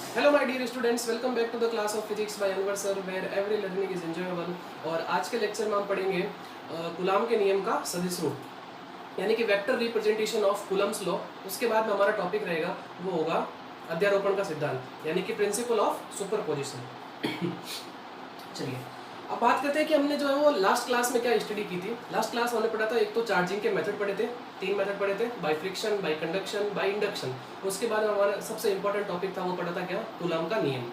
Hello my dear students, welcome back to the class of physics by Anwar sir where every learning is enjoyable. और आज के lecture में हम पढ़ेंगे coulomb के नियम का सदिश रूप, यानी कि vector representation of Coulomb's law. उसके बाद में हमारा टॉपिक रहेगा वो होगा अध्यारोपण का सिद्धांत, यानी कि प्रिंसिपल ऑफ सुपरपोजिशन। चलिए अब बात करते हैं कि हमने जो है वो लास्ट क्लास में क्या स्टडी की थी। लास्ट क्लास हमने पढ़ा था, एक तो चार्जिंग के मेथड पढ़े थे, 3 मेथड पढ़े थे, by friction, bye conduction, by induction. उसके बाद हमारा सबसे इंपॉर्टेंट टॉपिक था वो पढ़ा था क्या, कूलम का नियम।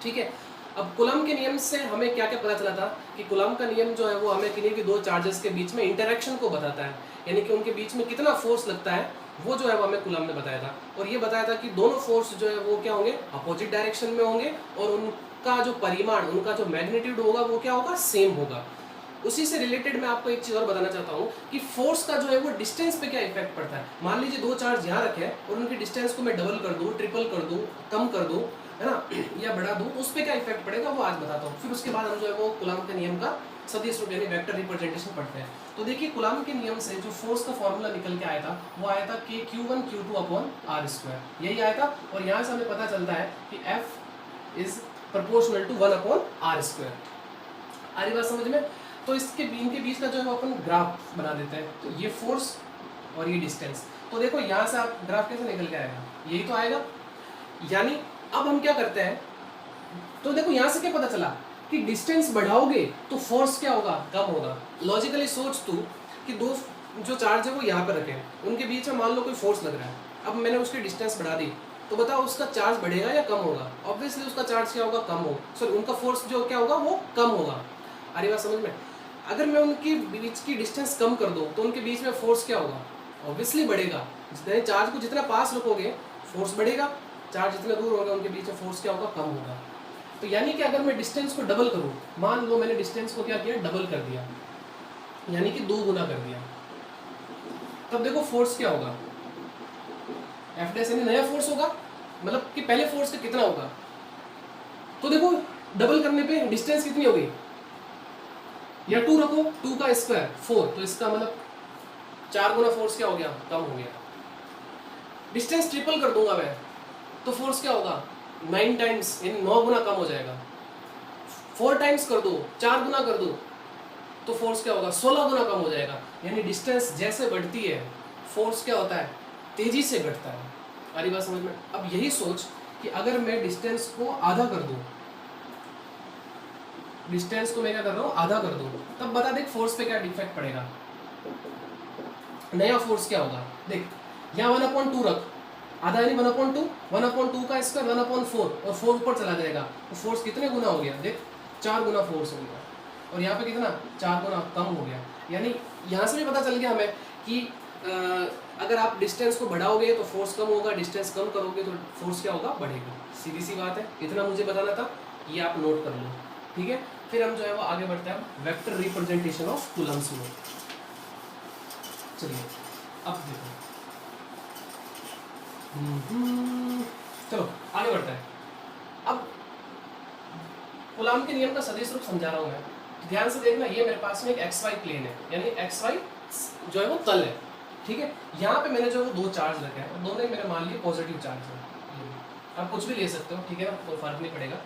ठीक है, अब कूलम के नियम से हमें क्या क्या पता चला था कि कूलम का नियम जो है वो हमें किन्हीं भी दो चार्जेस के बीच में इंटरेक्शन को बताता है, यानी कि उनके बीच में कितना फोर्स लगता है वो जो है वो हमें कूलम ने बताया था। और ये बताया था कि दोनों फोर्स जो है वो क्या होंगे, अपोजिट डायरेक्शन में होंगे, और उनका जो परिमाण, उनका जो मैग्नीट्यूड होगा वो क्या होगा, सेम होगा। उसी से रिलेटेड मैं आपको एक चीज़ और बताना चाहता हूँ कि फोर्स का जो है वो डिस्टेंस पे क्या इफेक्ट पड़ता है। मान लीजिए दो चार्ज यहाँ रखे हैं और उनकी डिस्टेंस को मैं डबल कर दूँ, ट्रिपल कर दूँ, कम कर दूँ, है ना, या बढ़ा दूँ, तो उस पर क्या इफेक्ट पड़ेगा वो आज बताता हूँ। फिर उसके बाद हम जो है वो कूलम के नियम का सदिश रूप यानी वेक्टर रिप्रेजेंटेशन पढ़ते हैं। तो देखिए कूलम के नियम से जो फोर्स का फॉर्मूला निकल के आया था वो आया था कि Q1 Q2 upon are square, यही आया था। और यहाँ से हमें पता चलता है कि F is proportional to 1 upon are square. आ रही बात समझ में? तो इनके बीच का जो है वो अपन ग्राफ बना देते हैं। तो ये फोर्स और ये डिस्टेंस, तो देखो यहाँ से आप ग्राफ कैसे निकल के आएगा, यही तो आएगा। यानी अब हम क्या करते हैं, तो देखो यहाँ से क्या पता चला कि डिस्टेंस बढ़ाओगे तो फोर्स क्या होगा, कम होगा। लॉजिकली सोच तू कि दो जो चार्ज है वो यहाँ पर रखे हैं, उनके बीच में मान लो कोई फोर्स लग रहा है। अब मैंने उसकी डिस्टेंस बढ़ा दी, तो बताओ उसका चार्ज बढ़ेगा या कम होगा? ऑब्वियसली उसका चार्ज क्या होगा, कम होगा। सॉरी, उनका फोर्स जो क्या होगा वो कम होगा। अरे बात समझ में? अगर मैं उनके बीच की डिस्टेंस कम कर दूं तो उनके बीच में फोर्स क्या होगा, ऑब्वियसली बढ़ेगा। जितने चार्ज को जितना पास रखोगे फोर्स बढ़ेगा, चार्ज जितने दूर होगा उनके बीच में फोर्स क्या होगा, कम होगा। तो यानी कि अगर मैं डिस्टेंस को डबल करूं, मान लो मैंने डिस्टेंस को क्या किया, डबल कर दिया, यानी कि 2 गुना कर दिया, तब देखो फोर्स क्या होगा, एफ डैश यानी नया फोर्स होगा, मतलब कि पहले फोर्स का कितना होगा। तो देखो डबल करने पे डिस्टेंस कितनी हो गई, या 2 रखो, 2 का स्क्वायर 4, तो इसका मतलब 4 गुना फोर्स क्या हो गया, कम हो गया। डिस्टेंस ट्रिपल कर दूंगा मैं तो फोर्स क्या होगा, 9 टाइम्स यानी 9 गुना कम हो जाएगा। 4 टाइम्स कर दो, 4 गुना कर दो, तो फोर्स क्या होगा, 16 गुना कम हो जाएगा। यानी डिस्टेंस जैसे बढ़ती है फोर्स क्या होता है, तेजी से घटता है। अरे बात समझ में? अब यही सोच कि अगर मैं डिस्टेंस को आधा कर दूं, डिस्टेंस को मैं क्या कर रहा हूं, आधा कर दूं, तब बता देख फोर्स पे क्या इफेक्ट पड़ेगा, नया फोर्स क्या होगा। देख यहाँ 1/2 रख, आधा यानी 1/2, 1/2 का स्क्वायर 1/4, और 4 ऊपर चला जाएगा तो फोर्स कितने गुना हो गया, देख 4 गुना फोर्स हो गया। और यहाँ पे कितना, 4 गुना कम हो गया। यानी यहाँ से भी पता चल गया हमें कि अगर आप डिस्टेंस को बढ़ाओगे तो फोर्स कम होगा, डिस्टेंस कम करोगे तो फोर्स क्या होगा, बढ़ेगा। सीधी सी बात है, इतना मुझे बताना था, ये आप नोट कर लो, ठीक है। फिर हम जो है वो आगे बढ़ते हैं वेक्टर रिप्रेजेंटेशन ऑफ कूलम्स में। चलिए अब देखो, चलो आगे बढ़ते हैं। अब कूलम के नियम का सदिश रूप समझा रहा हूं मैं, ध्यान से देखना। ये मेरे पास में एक XY प्लेन है, यानी XY जो है वो तल है, ठीक है। यहाँ पे मैंने जो वो दो चार्ज रखे हैं, दोनों ही मेरे मान लिए पॉजिटिव चार्ज है। आप कुछ भी ले सकते हो, ठीक है ना, कोई फर्क नहीं पड़ेगा,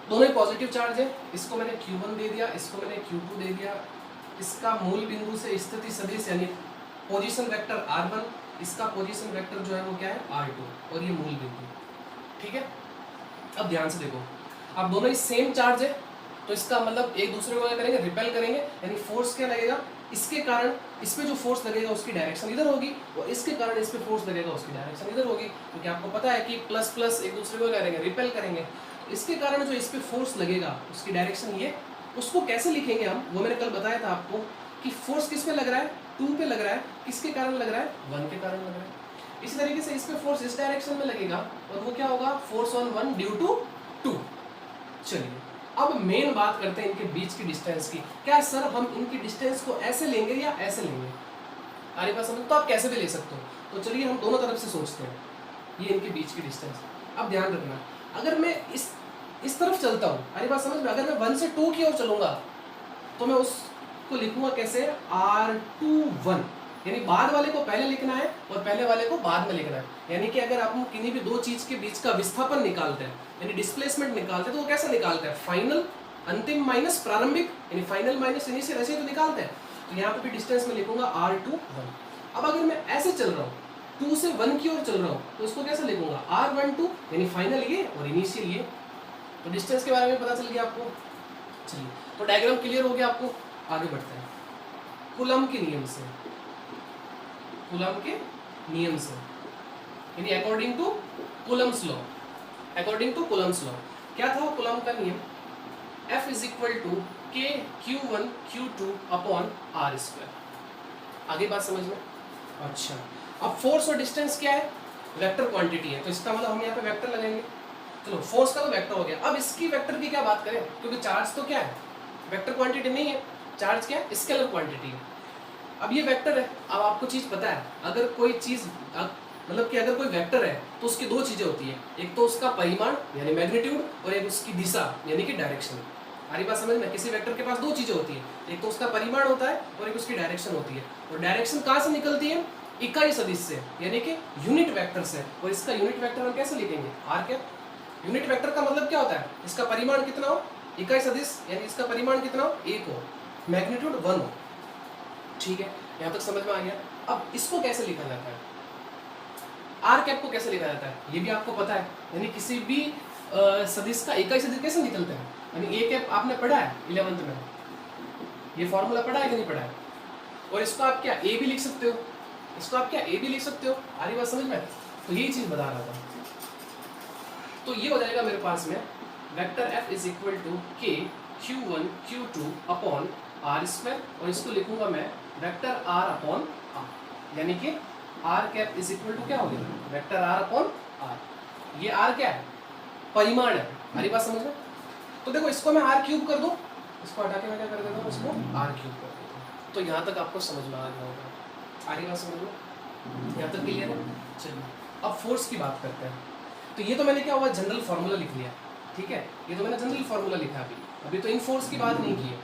दोनों ही पॉजिटिव चार्ज है। इसको मैंने Q1 दे दिया, इसको मैंने Q2 दे दिया। इसका मूल बिंदु से स्थिति सदिश यानी पोजीशन वेक्टर R1, इसका पोजीशन वेक्टर जो है वो क्या है, R2, और ये मूल बिंदु, ठीक है। अब ध्यान से देखो, अब दोनों ही सेम चार्ज है, तो इसका मतलब एक दूसरे को क्या करेंगे, रिपेल करेंगे, यानी फोर्स क्या लगेगा, इसके कारण इस पे जो फोर्स लगेगा उसकी डायरेक्शन इधर होगी, और इसके कारण इस पे फोर्स लगेगा उसकी डायरेक्शन इधर होगी, क्योंकि आपको पता है कि प्लस प्लस एक दूसरे को क्या करेंगे, रिपेल करेंगे। इसके कारण जो इस पे फोर्स लगेगा उसकी डायरेक्शन ये, उसको कैसे लिखेंगे हम, वो मैंने कल बताया था आपको कि फोर्स किस पे लग रहा है, 2 पे लग रहा है, किसके कारण लग रहा है, 1 के कारण लग रहा है। इसी तरीके से इस पे फोर्स इस डायरेक्शन में लगेगा, और वो क्या होगा, फोर्स ऑन 1 ड्यू टू 2। चलिए अब मेन बात करते हैं इनके बीच की डिस्टेंस की। क्या सर हम इनकी डिस्टेंस को ऐसे लेंगे या ऐसे लेंगे? अरे बात समझ, तो आप कैसे भी ले सकते हो। तो चलिए हम दोनों तरफ से सोचते हैं, ये इनके बीच की डिस्टेंस। अब ध्यान रखना, अगर मैं इस तरफ चलता हूँ, अरे बात समझ में, अगर मैं 1 से 2 की ओर चलूंगा तो मैं उसको लिखूंगा कैसे, R2 1, यानी बाद वाले को पहले लिखना है और पहले वाले को बाद में लिखना है। यानी कि अगर आप किसी भी दो चीज के बीच का विस्थापन निकालते हैं यानी डिस्प्लेसमेंट निकालते हैं तो वो कैसे निकालते हैं, फाइनल अंतिम माइनस प्रारंभिक, यानी फाइनल माइनस इनिशियल, ऐसे तो निकालते हैं। तो यहाँ पे भी डिस्टेंस में लिखूंगा r2 1। अब अगर मैं ऐसे चल रहा हूँ 2 से 1 की ओर चल रहा हूँ तो इसको कैसे लिखूंगा, r12 यानी फाइनल ये और इनिशियल ये। तो डिस्टेंस के बारे में पता चल गया आपको। चलिए तो डायग्राम क्लियर हो गया आपको, आगे बढ़ते हैं। कूलम के नियम से, कूलम के नियम से यानी according to Coulomb's law, according to Coulomb's law क्या था कूलम का नियम, F is equal to k Q1 Q2 upon R square. आगे बात समझ में। अच्छा अब फोर्स और डिस्टेंस क्या है, वेक्टर क्वांटिटी है, तो इसका मतलब हम यहाँ पे वेक्टर लगाएंगे। चलो फोर्स का तो वेक्टर हो गया, अब इसकी वेक्टर की क्या बात करें, क्योंकि चार्ज तो क्या है वेक्टर क्वांटिटी नहीं है, चार्ज क्या है स्केलर क्वांटिटी है। अब ये वेक्टर है, अब आपको चीज पता है अगर कोई चीज मतलब कि अगर कोई वेक्टर है तो उसकी दो चीजें होती है, एक तो उसका परिमाण यानी मैग्नीट्यूड और एक उसकी दिशा यानी कि डायरेक्शन। हमारी बात समझ में, किसी वेक्टर के पास दो चीजें होती है, एक तो उसका परिमाण होता है और एक उसकी डायरेक्शन होती है। और डायरेक्शन कहाँ से निकलती है, इकाई सदिश से यानी कि यूनिट वेक्टर से। और इसका यूनिट वेक्टर हम कैसे लिखेंगे, आर कैप। यूनिट वेक्टर का मतलब क्या होता है, इसका परिमाण कितना हो, इकाई सदिश यानी इसका परिमाण कितना हो, 1 हो, मैग्नीट्यूड 1 हो। ठीक है, यहाँ तक समझ में आ गया। अब इसको कैसे लिखा जाता है, आर कैप को कैसे लिखा जाता है ये भी आपको पता है, यानी किसी भी सदिश का इकाई सदिश कैसे निकलते हैं, यानी ए कैप आपने पढ़ा है 11th में, ये फॉर्मूला पढ़ा है कि नहीं पढ़ा है। और इसको आप क्या ए भी लिख सकते हो, इसको आप क्या ए भी लिख सकते हो, आ रही बात समझ में। तो यही चीज बता रहा था। तो ये हो जाएगा मेरे पास में vector F is equal to k Q1 Q2 upon are square, और इसको लिखूंगा मैं वेक्टर आर अपॉन आर, यानी कि r cap is equal to क्या हो गया, वेक्टर आर अपॉन आर। ये आर क्या है, परिमाण है, हमारी बात समझ में। तो देखो इसको मैं आर क्यूब कर दूं, इसको हटा के मैं क्या कर देता हूँ, इसको आर क्यूब कर देता हूँ। तो यहाँ तक आपको समझ में आ गया होगा, आ रही बात समझ में, यहाँ तक क्लियर है। चलिए अब फोर्स की बात करते हैं। तो ये तो मैंने क्या हुआ जनरल फार्मूला लिख लिया, ठीक है, ये तो मैंने जनरल फार्मूला लिखा अभी तो इन फोर्स की बात नहीं की है।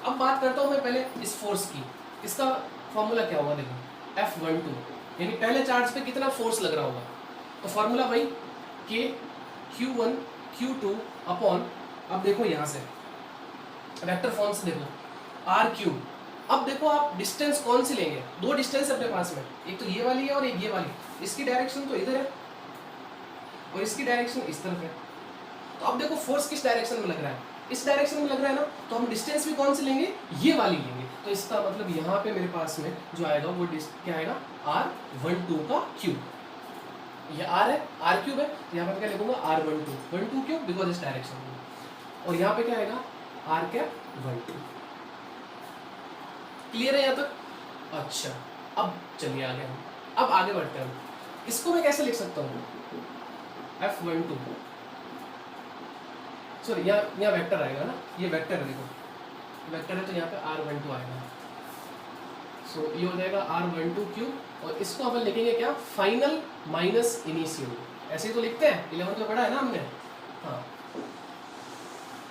अब बात करता हूँ मैं पहले इस फोर्स की, इसका फार्मूला क्या होगा, देखो F12 यानी पहले चार्ज पे कितना फोर्स लग रहा होगा। तो फार्मूला भाई के Q1 Q2 अपॉन, अब देखो यहाँ से वेक्टर फॉर्म से देखो आर क्यूब। अब देखो आप डिस्टेंस कौन सी लेंगे, दो डिस्टेंस अपने पास में, एक तो ये वाली है और एक ये वाली, इसकी डायरेक्शन तो इधर है और इसकी डायरेक्शन इस तरफ है। तो अब देखो फोर्स किस डायरेक्शन में लग रहा है, इस डायरेक्शन में लग रहा है ना, तो हम डिस्टेंस भी कौन सी लेंगे, ये वाली लेंगे। तो इसका मतलब यहाँ पे मेरे पास में जो आएगा वो क्या आएगा, R12 का क्यूब। ये R है, R क्यूब है, तो यहाँ पे क्या लिखूंगा R12 क्यूब बिकॉज इस डायरेक्शन में। और यहाँ पे क्या आएगा R कैप 12। क्लियर है यहाँ तक। अच्छा अब चलिए आगे हम अब आगे बढ़ते हैं। इसको मैं कैसे लिख सकता हूँ, F12 सॉरी यहाँ वेक्टर आएगा ना, ये वेक्टर है, देखो वेक्टर है तो यहाँ पे R12 आएगा। सो ये हो जाएगा R12 क्यूब, और इसको अपन लिखेंगे क्या, फाइनल माइनस इनिशियल। ऐसे ही तो लिखते हैं, 11th में पढ़ा है ना हमने। हाँ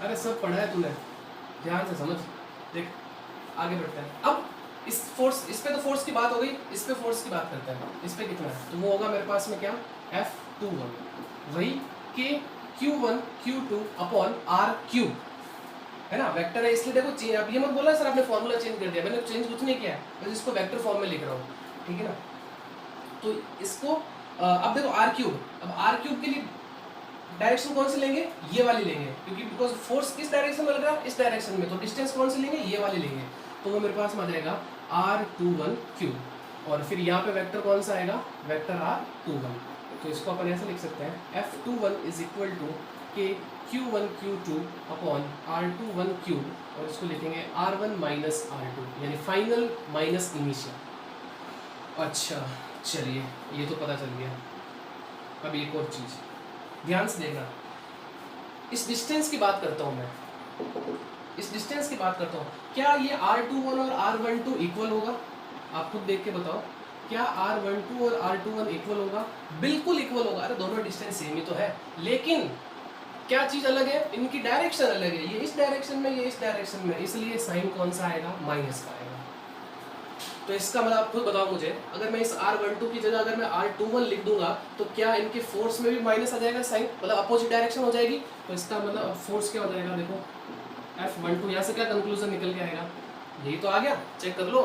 अरे सब पढ़ा है तूने, ध्यान से समझ। देख आगे बढ़ते हैं। अब इस फोर्स, इस पे तो फोर्स की बात हो गई, इस पे फोर्स की बात करते हैं। इस पे कितना है, तो वो होगा मेरे पास में क्या, F21 वही के Q1 Q2 upon r cube है ना, वेक्टर है इसलिए देखो अब ये मत बोला सर आपने फॉर्मूला चेंज कर दिया, मैंने चेंज कुछ नहीं किया, बस इसको वेक्टर फॉर्म में लिख रहा हूँ, ठीक है ना। तो इसको अब देखो आर क्यूब, अब आर क्यूब के लिए डायरेक्शन कौन सी लेंगे, ये वाली लेंगे, क्योंकि बिकॉज फोर्स किस डायरेक्शन में लग रहा है, इस डायरेक्शन में। तो डिस्टेंस कौन सी लेंगे, ये वाली लेंगे। तो वो मेरे पास में आ जाएगा R21 क्यूब, और फिर यहाँ पे वेक्टर कौन सा आएगा, वेक्टर R21। तो इसको अपन ऐसे लिख सकते हैं F21 is equal to k Q1 Q2 upon R21 cube, और इसको लिखेंगे R1 माइनस R2 यानी फाइनल माइनस इनिशियल। अच्छा चलिए ये तो पता चल गया। अब एक और चीज़ ध्यान से देखना, इस डिस्टेंस की बात करता हूँ मैं, इस डिस्टेंस की बात करता हूँ, क्या ये R21 और R12 इक्वल होगा, आप खुद देख के बताओ, क्या R12 और R21 इक्वल होगा, बिल्कुल इक्वल होगा। अरे दोनों डिस्टेंस सेम ही तो है, लेकिन क्या चीज़ अलग है, इनकी डायरेक्शन अलग है, ये इस डायरेक्शन में, ये इस डायरेक्शन में, इसलिए साइन कौन सा आएगा, माइनस का आएगा। तो इसका मतलब आप खुद बताओ मुझे, अगर मैं इस R12 की जगह अगर मैं R21 लिख दूंगा तो क्या इनके फोर्स में भी माइनस आ जाएगा साइन, मतलब अपोजिट डायरेक्शन हो जाएगी। तो इसका मतलब अब फोर्स क्या हो जाएगा, देखो F12, यहाँ से क्या कंक्लूजन निकल के आएगा, यही तो आ गया, चेक कर लो।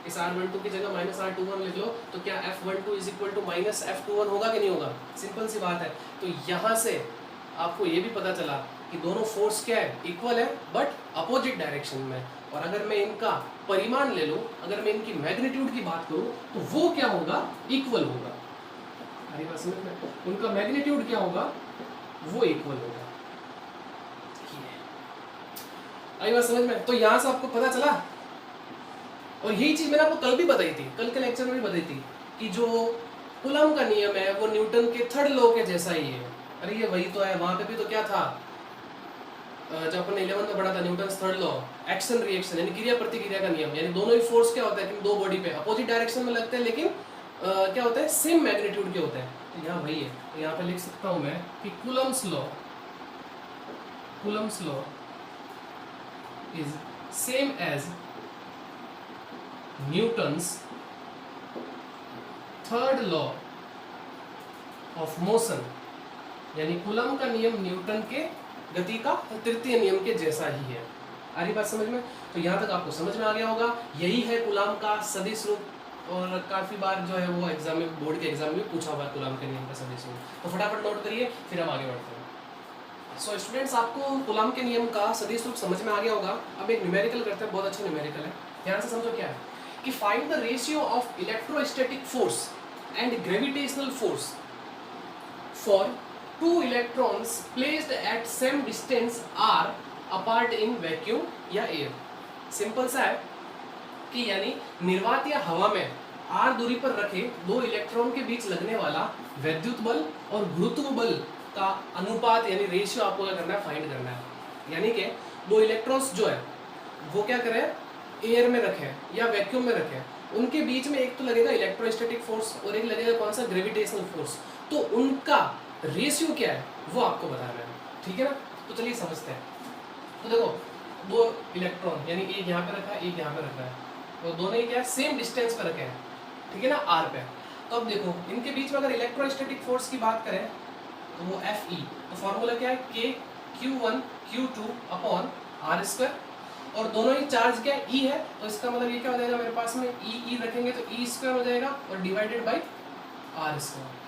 इस R12 की जगह माइनस R21 लिख लो तो क्या F12 is equal to minus F21 होगा कि नहीं होगा, सिंपल सी बात है। तो यहाँ से आपको ये भी पता चला कि दोनों फोर्स क्या है, इक्वल है बट अपोजिट डायरेक्शन में। और अगर मैं इनका परिमाण ले लूँ, अगर मैं इनकी मैग्नीट्यूड की बात करूँ तो वो क्या होगा, इक्वल होगा। अरे बस उनका मैग्नीट्यूड क्या होगा, वो इक्वल होगा। आई बात समझ में। तो यहाँ से आपको पता चला, और यही चीज मैंने आपको कल भी बताई थी, कल के लेक्चर में भी बताई थी कि जो कूलम का नियम है वो न्यूटन के थर्ड लॉ के जैसा ही है। अरे ये वही तो है, वहां पे भी तो क्या था, जब अपन 11th में पढ़ा था Newton third law, action reaction यानी क्रिया प्रतिक्रिया का नियम, यानी दोनों ही फोर्स क्या होता है कि दो बॉडी पे अपोजिट डायरेक्शन में लगते हैं लेकिन क्या होता है, सेम मैग्नीट्यूड के होते हैं। तो यहाँ वही है, तो यहाँ पे लिख सकता हूँ मैं कि Coulomb's law is same as Newton's third law of motion, यानी कूलम का नियम न्यूटन के गति का तृतीय नियम के जैसा ही है। आ रही बात समझ में। तो यहाँ तक आपको समझ में आ गया होगा, यही है कूलम का सदिश रूप, और काफी बार जो है वो एग्जाम में, बोर्ड के एग्जाम में पूछा हुआ है कूलम के नियम का सदिश रूप। तो फटाफट नोट करिए, फिर हम आगे बढ़ते हैं। सो स्टूडेंट्स, आपको कूलम के नियम का सदिश रूप समझ में आ गया होगा। अब एक न्यूमेरिकल करते हैं, बहुत अच्छा न्यूमेरिकल है, ध्यान से समझो क्या है कि find the ratio of electrostatic force and gravitational force for two electrons placed at same distance r apart in vacuum या air। सिंपल सा है कि यानी निर्वात या हवा में r दूरी पर रखे दो इलेक्ट्रॉन के बीच लगने वाला वैद्युत बल और गुरुत्व बल का अनुपात यानी रेशियो आपको क्या करना है, फाइंड करना है। यानी कि दो इलेक्ट्रॉन्स जो है वो क्या करें, एयर में रखें या वैक्यूम में रखें, उनके बीच में एक तो लगेगा इलेक्ट्रोस्टैटिक फोर्स और एक लगेगा कौन सा, ग्रेविटेशनल फोर्स। तो उनका रेशियो क्या है वो आपको बताना है, ठीक है ना। तो चलिए समझते हैं। तो देखो दो इलेक्ट्रॉन, यानी एक यहाँ पे रखा है, एक यहाँ पे रखा है, तो दोनों ही क्या है, सेम डिस्टेंस पर रखे हैं, ठीक है ना, आर पे। तो अब देखो इनके बीच में अगर इलेक्ट्रोस्टैटिक फोर्स की बात करें तो वो Fe, तो फॉर्मूला क्या है, K Q1 Q2 upon are square, और दोनों ही चार्ज क्या है, E है, तो इसका मतलब ये क्या हो जाएगा मेरे पास में, E रखेंगे तो E स्क्वायर हो जाएगा और divided by r square.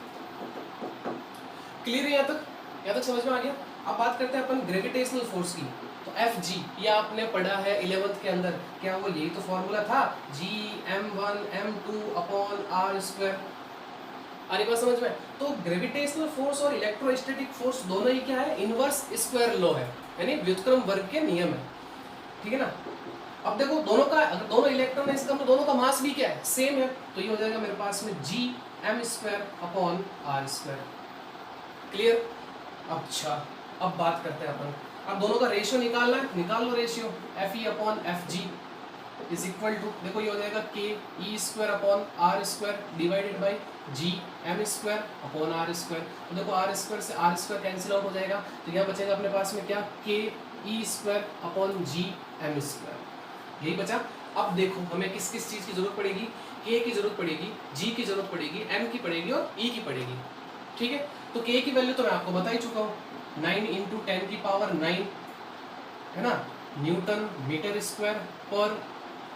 Clear है यहाँ तक समझ में आ गया। अब बात करते हैं अपन ग्रेविटेशनल फोर्स की। तो Fg ये आपने पढ़ा है 11th के अंदर, क्या वो यही तो फॉर्मूला था, G m1 m2 upon are square. आ रही बात समझ में। तो ग्रेविटेशनल फोर्स और इलेक्ट्रोस्टैटिक फोर्स दोनों ही क्या है, इनवर्स स्क्वायर लॉ है, यानी व्युत्क्रम वर्ग के नियम है, ठीक है ना। अब देखो दोनों का, अगर दोनों इलेक्ट्रॉन है इसका मतलब दोनों का मास भी क्या है, सेम है, तो ये हो जाएगा मेरे पास में G m square upon are square. Clear. अच्छा अब बात करते हैं अपन, अब दोनों का रेशियो निकालना है, निकाल लो ratio, Fe upon Fg is equal to, देखो ये हो जाएगा K E square upon are square divided by G m square upon are square. तो देखो आर स्क्वायर से आर स्क्वायर कैंसिल आउट हो जाएगा, तो यहाँ बचेगा अपने पास में क्या, K E square upon G m square, यही बचा। अब देखो हमें किस किस चीज़ की जरूरत पड़ेगी, K की जरूरत पड़ेगी, G की जरूरत पड़ेगी, M की पड़ेगी और E की पड़ेगी, ठीक है। तो K की वैल्यू तो मैं आपको बता ही चुका हूँ, 9 इंटू 10 की पावर 9 है ना, न्यूटन मीटर स्क्वायर पर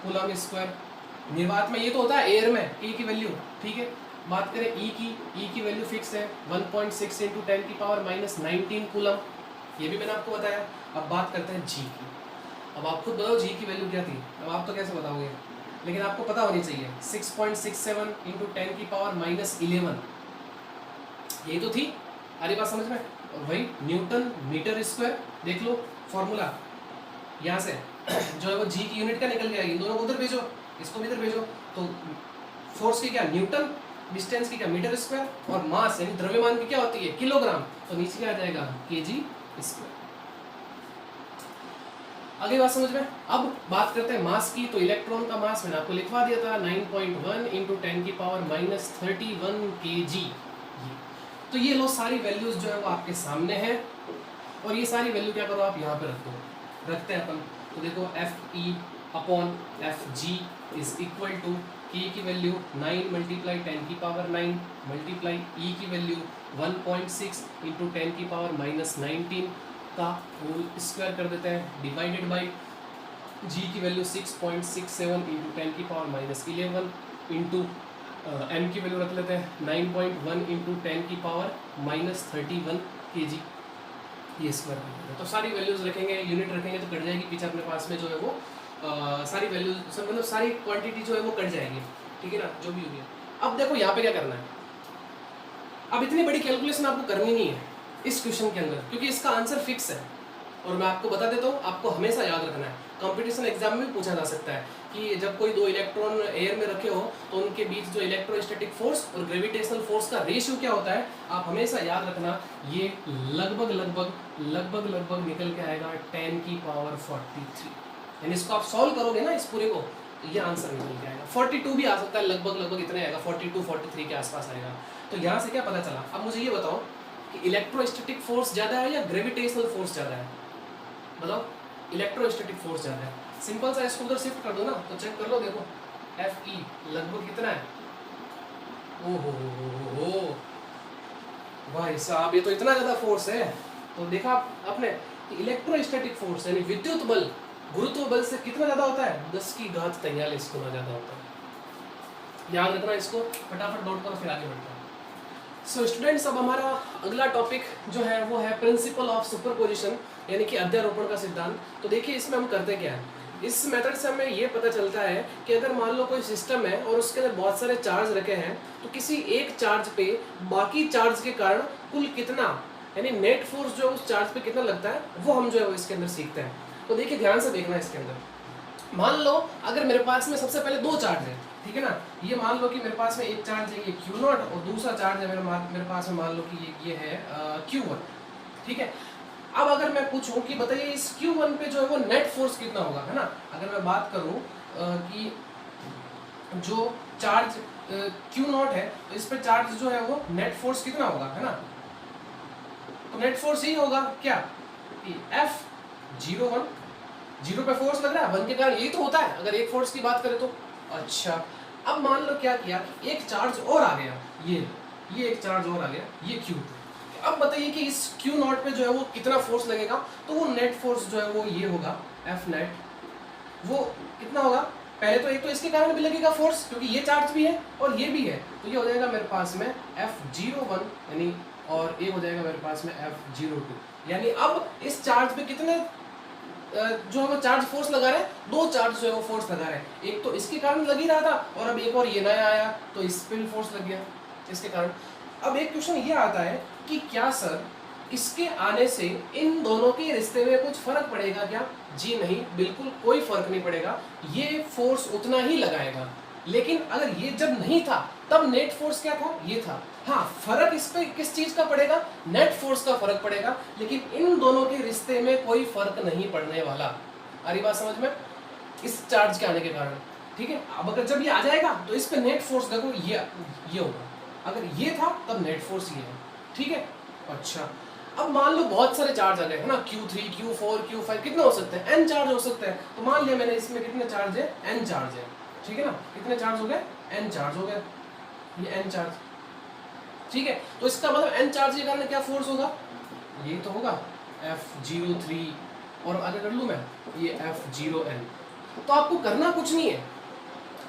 कूलम स्क्वायर। निर्वात में ये तो होता है एयर में K की वैल्यू, ठीक है। बात करें E की वैल्यू फिक्स है 1.6 इंटू 10 की पावर माइनस 19 कूलम, ये भी मैंने आपको बताया। अब बात करते हैं G की। अब आप खुद बताओ G की वैल्यू क्या थी, अब आप तो कैसे बताओगे, लेकिन आपको पता होनी चाहिए 6.67 इंटू 10 की पावर माइनस 11, यही तो थी। अरे बात समझ में। और वही न्यूटन मीटर स्क्वायर, देख लो फॉर्मूला यहाँ से जो है वो G की यूनिट का निकल गया, इन दोनों को उधर भेजो, इसको भी इधर भेजो, तो फोर्स की क्या न्यूटन, डिस्टेंस की क्या मीटर स्क्वायर, और मास यानी द्रव्यमान की क्या होती है किलोग्राम, तो नीचे क्या आ जाएगा kg स्क्वायर। आगे बात समझ में। अब बात करते हैं मास की। तो इलेक्ट्रॉन का मास मैंने आपको लिखवा दिया था 9.1 इंटू 10 की पावर माइनस 31 kg। तो ये लो सारी वैल्यूज जो है वो आपके सामने है, और ये सारी वैल्यू क्या करो आप यहाँ पे रख दो, रखते हैं अपन। तो देखो Fe upon Fg is equal to k की वैल्यू 9 मल्टीप्लाई 10 की पावर 9 मल्टीप्लाई e की वैल्यू 1.6 इंटू 10 की पावर माइनस 19 का होल स्क्वायर कर देते हैं डिवाइडेड बाई g की वैल्यू 6.67 इंटू 10 की पावर माइनस 11 इंटू m की वैल्यू रख लेते हैं 9.1 इंटू 10 की पावर माइनस 31 kg ये स्क्वायर कर देते हैं। तो सारी वैल्यूज रखेंगे, यूनिट रखेंगे तो कट जाएगी पीछे अपने पास में जो है वो सारी वैल्यूज मतलब सारी क्वांटिटी जो है वो कट जाएगी, ठीक है ना, जो भी होगी। अब देखो यहाँ पे क्या करना है, अब इतनी बड़ी कैलकुलेशन आपको करनी नहीं है इस क्वेश्चन के अंदर, क्योंकि इसका आंसर फिक्स है और मैं आपको बता देता हूँ, आपको हमेशा याद रखना है। कंपटीशन एग्जाम में भी पूछा जा सकता है कि जब कोई दो इलेक्ट्रॉन एयर में रखे हो तो उनके बीच जो इलेक्ट्रोस्टैटिक फोर्स और ग्रेविटेशनल फोर्स का रेशियो क्या होता है, आप हमेशा याद रखना। ये लगभग लगभग लगभग लगभग निकल के आएगा 10 की पावर 43, यानी इसको आप सॉल्व करोगे ना इस पूरे को, ये आंसर निकल के आएगा। 42 भी आ सकता है, लगभग लगभग इतने आएगा, 42 43 के आसपास आएगा। तो यहाँ से क्या पता चला, अब मुझे ये बताओ कि इलेक्ट्रोस्टैटिक फोर्स ज़्यादा है या ग्रेविटेशनल फोर्स ज़्यादा है, बताओ। इलेक्ट्रोस्टैटिक फोर्स ज़्यादा है, सिंपल सा इसको उधर शिफ्ट कर दो ना, तो चेक कर लो, देखो Fe लगभग कितना है, ओहो भाई साहब ये तो इतना ज़्यादा फोर्स है। तो देखा आपने इलेक्ट्रोस्टैटिक फोर्स यानी विद्युत बल गुरुत्व बल से कितना ज़्यादा होता है, 10 की घात 43 गुना ज़्यादा होता है। याद रखना इसको, फटाफट नोट करो फिर आगे बढ़ते हैं। सो स्टूडेंट्स, अब हमारा अगला टॉपिक जो है वो है प्रिंसिपल ऑफ सुपरपोजिशन, यानी कि अध्यारोपण का सिद्धांत। तो देखिए इसमें हम करते क्या है, इस मेथड से हमें ये पता चलता है कि अगर मान लो कोई सिस्टम है और उसके अंदर बहुत सारे चार्ज रखे हैं, तो किसी एक चार्ज पे बाकी चार्ज के कारण कुल कितना, यानी नेट फोर्स जो उस चार्ज पे कितना लगता है, वो हम जो है वो इसके अंदर सीखते हैं। तो देखिए ध्यान से देखना इसके अंदर, मान लो अगर मेरे पास में सबसे पहले दो चार्ज है, ठीक है ना, ये मान लो कि मेरे पास में एक चार्ज है ये Q0 और दूसरा चार्ज है मेरे पास में मान लो कि ये है Q1, ठीक है। अब अगर मैं पूछूं कि बताइए इस Q1 पे जो है वो नेट फोर्स कितना होगा, है ना। अगर मैं बात करूं कि जो चार्ज Q0 है तो इस पे चार्ज जो है वो नेट फोर्स कितना होगा, है ना। तो नेट फोर्स ही होगा क्या कि F01, 0 पे फोर्स लग रहा है, 1 के कारण यही तो होता है अगर एक फोर्स की बात करें तो। अच्छा, अब मान लो क्या किया, एक चार्ज और आ गया, ये एक चार्ज और आ गया, ये Q। अब बताइए कि इस Q0 पे जो है वो कितना फोर्स लगेगा, तो वो नेट फोर्स जो है वो ये होगा F नेट, वो कितना होगा, पहले तो एक तो इसके कारण भी लगेगा फोर्स क्योंकि ये चार्ज भी है और ये भी है, तो ये हो जाएगा मेरे पास में F01 यानी, और ये हो जाएगा मेरे पास में F02, यानी अब इस चार्ज पे कितने जो है वो चार्ज फोर्स लगा रहे हैं, दो चार्ज जो है वो फोर्स लगा रहे हैं, एक तो इसके कारण लग ही रहा था और अब एक और ये नया आया तो इस पे भी फोर्स लग गया इसके कारण। अब एक क्वेश्चन ये आता है कि क्या सर इसके आने से इन दोनों के रिश्ते में कुछ फर्क पड़ेगा क्या? जी नहीं, बिल्कुल कोई फर्क नहीं पड़ेगा, ये फोर्स उतना ही लगाएगा। लेकिन अगर ये जब नहीं था तब नेट फोर्स क्या था, ये था। हाँ, फर्क इस पे किस चीज का पड़ेगा, नेट फोर्स का फर्क पड़ेगा, लेकिन इन दोनों के रिश्ते में कोई फर्क नहीं पड़ने वाला। आ रही बात समझ में, इस चार्ज के आने के कारण, ठीक है। अब अगर जब ये आ जाएगा तो इस पे नेट फोर्स देखो ये होगा, अगर ये था तब नेट फोर्स ये है, ठीक है। अच्छा, अब मान लो बहुत सारे चार्ज आ गए, है ना, Q3, Q4, Q5 कितने हो सकते हैं, N चार्ज हो सकते हैं। तो मान लिया मैंने इसमें कितने चार्ज है, N चार्ज है, ठीक है ना, कितने चार्ज हो गए, N चार्ज हो गए, ये N चार्ज, ठीक है। तो इसका मतलब N चार्ज के कारण क्या फोर्स होगा, ये तो होगा F03, और आगे कर लूँ मैं ये F0N। तो आपको करना कुछ नहीं है,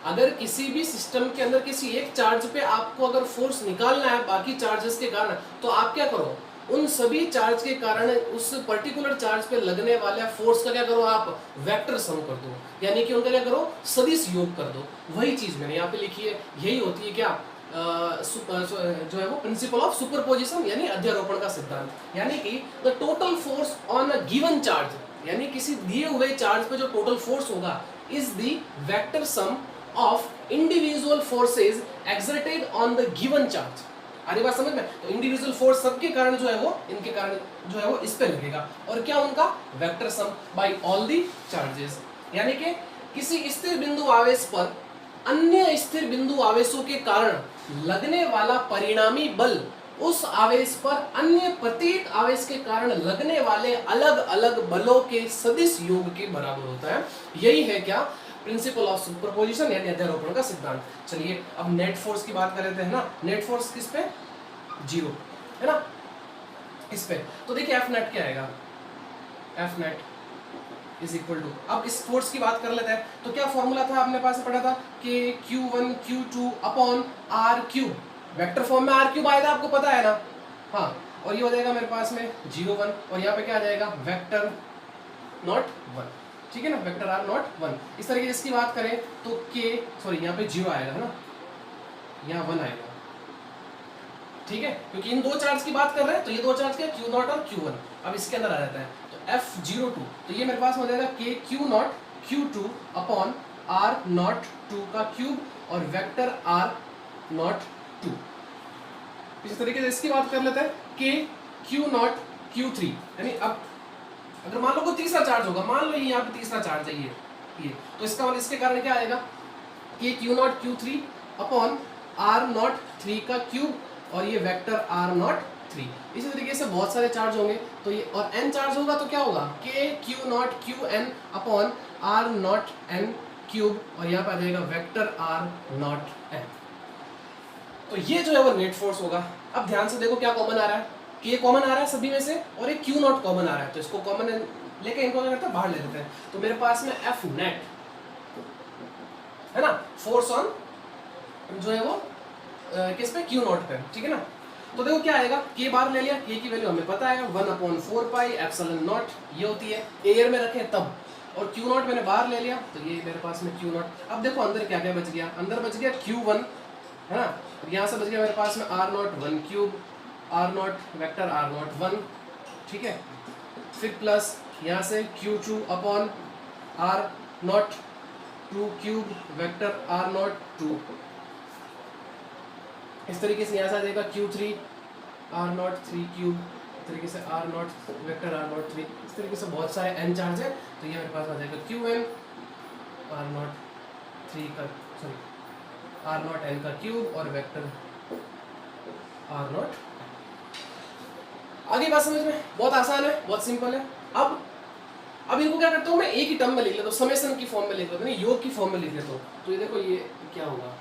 अगर किसी भी सिस्टम के अंदर किसी एक चार्ज पे आपको अगर फोर्स निकालना है बाकी चार्जेस के कारण, तो आप क्या करो, उन सभी चार्ज के कारण उस पर्टिकुलर चार्ज पे लगने वाले फोर्स का क्या करो, आप वेक्टर सम कर दो, यानी कि उनका क्या करो, सदिश योग कर दो। वही चीज मैंने यहाँ पे लिखी है, यही होती है क्या जो है वो प्रिंसिपल ऑफ सुपरपोजिशन यानी अध्यारोपण का सिद्धांत। यानी कि the total force on a given charge, यानी किसी दिए हुए चार्ज पे जो टोटल फोर्स होगा is the vector sum of individual forces exerted on the given charge. अरे बात समझ में, तो इंडिविजुअल फोर्स सबके कारण जो है वो, इनके कारण जो है वो इस पे लगेगा, और क्या उनका vector sum by all the charges. यानी कि किसी स्थिर बिंदु आवेश पर अन्य स्थिर बिंदु आवेशों के कारण लगने वाला परिणामी बल उस आवेश पर अन्य प्रत्येक आवेश के कारण लगने वाले अलग अलग बलों के सदिश योग के बराबर होता है। यही है क्या प्रिंसिपल ऑफ सुपरपोजिशन यानी अध्यारोपण का सिद्धांत। चलिए अब नेट फोर्स की बात कर रहे थे, है ना। नेट फोर्स किस पे? 0, है ना, इस पे। तो देखिए एफ नेट क्या आएगा, F net is equal to, अब इस फोर्स की बात कर लेते हैं। तो क्या फॉर्मूला था आपने पास पढ़ा था कि Q1 Q2 upon r cube, vector form में आर क्यूब आएगा, आपको पता है ना। हाँ, और ये हो जाएगा मेरे पास में 0 1, और यहाँ पे क्या आ जाएगा वेक्टर नॉट 1, ठीक है ना, वेक्टर आर नॉट 1। इस तरीके से इसकी बात करें तो के सॉरी यहाँ पे 0 आएगा, है ना, यहाँ 1 आएगा, ठीक है, क्योंकि इन दो चार्ज की बात कर रहे हैं। तो ये दो चार्ज क्या, Q0 और Q1, अब इसके अंदर आ जाता है। तो F02, तो ये मेरे पास हो जाएगा के Q0 Q2 अपॉन R02 का क्यूब और वेक्टर R02। इस तरीके से इसकी बात कर लेते हैं के Q0 Q3, यानी अब अगर मान लो कोई तीसरा चार्ज होगा, मान लो यहाँ पे तीसरा चार्ज है ये, तो इसका मतलब इसके कारण क्या आएगा कि Q0 Q3 अपॉन R03 का क्यूब और ये वेक्टर R03। इसी तरीके से बहुत सारे चार्ज होंगे, तो ये और n चार्ज होगा तो क्या होगा के Q0 Qn upon R0n cube और यहाँ पे आ जाएगा वेक्टर R0n। तो ये जो है वो नेट फोर्स होगा। अब ध्यान से देखो क्या कॉमन आ रहा है, के कॉमन आ रहा है सभी में से और एक Q0 कॉमन आ रहा है, तो इसको कॉमन लेके इनको क्या करते हैं, बाहर ले लेते हैं। तो मेरे पास में F नेट है ना, फोर्स ऑन जो है वो किस पे, Q0 पे, ठीक है ना। तो देखो क्या आएगा, के बार ले लिया, के की वैल्यू हमें पता है 1/4 पाई एप्सिलॉन नॉट, ये होती है, एयर में रखे तब, और Q0 मैंने बाहर ले लिया, तो ये मेरे पास में Q0। अब देखो अंदर क्या क्या बच गया, अंदर बच गया Q1, है ना, यहाँ से बच गया मेरे पास में R01 cube, R0 vector R01, ठीक है, फिर प्लस यहाँ से Q2 upon R02 cube vector R02। इस तरीके से यहाँ से आ जाएगा Q3 R03 क्यूब, इस तरीके से R0 वेक्टर R03। इस तरीके से बहुत सारे n चार्ज है, तो ये मेरे पास आ जाएगा Qn R03 का सॉरी R0n का क्यूब और वेक्टर R0। आगे बात समझ में, बहुत आसान है, बहुत सिंपल है। अब इनको क्या करता हूँ मैं, एक ही टर्म में लिख लेता हूँ, समेशन की फॉर्म में लिख लेता हूँ, योग की फॉर्म में लिख लेता हूँ। तो ये देखो ये क्या होगा,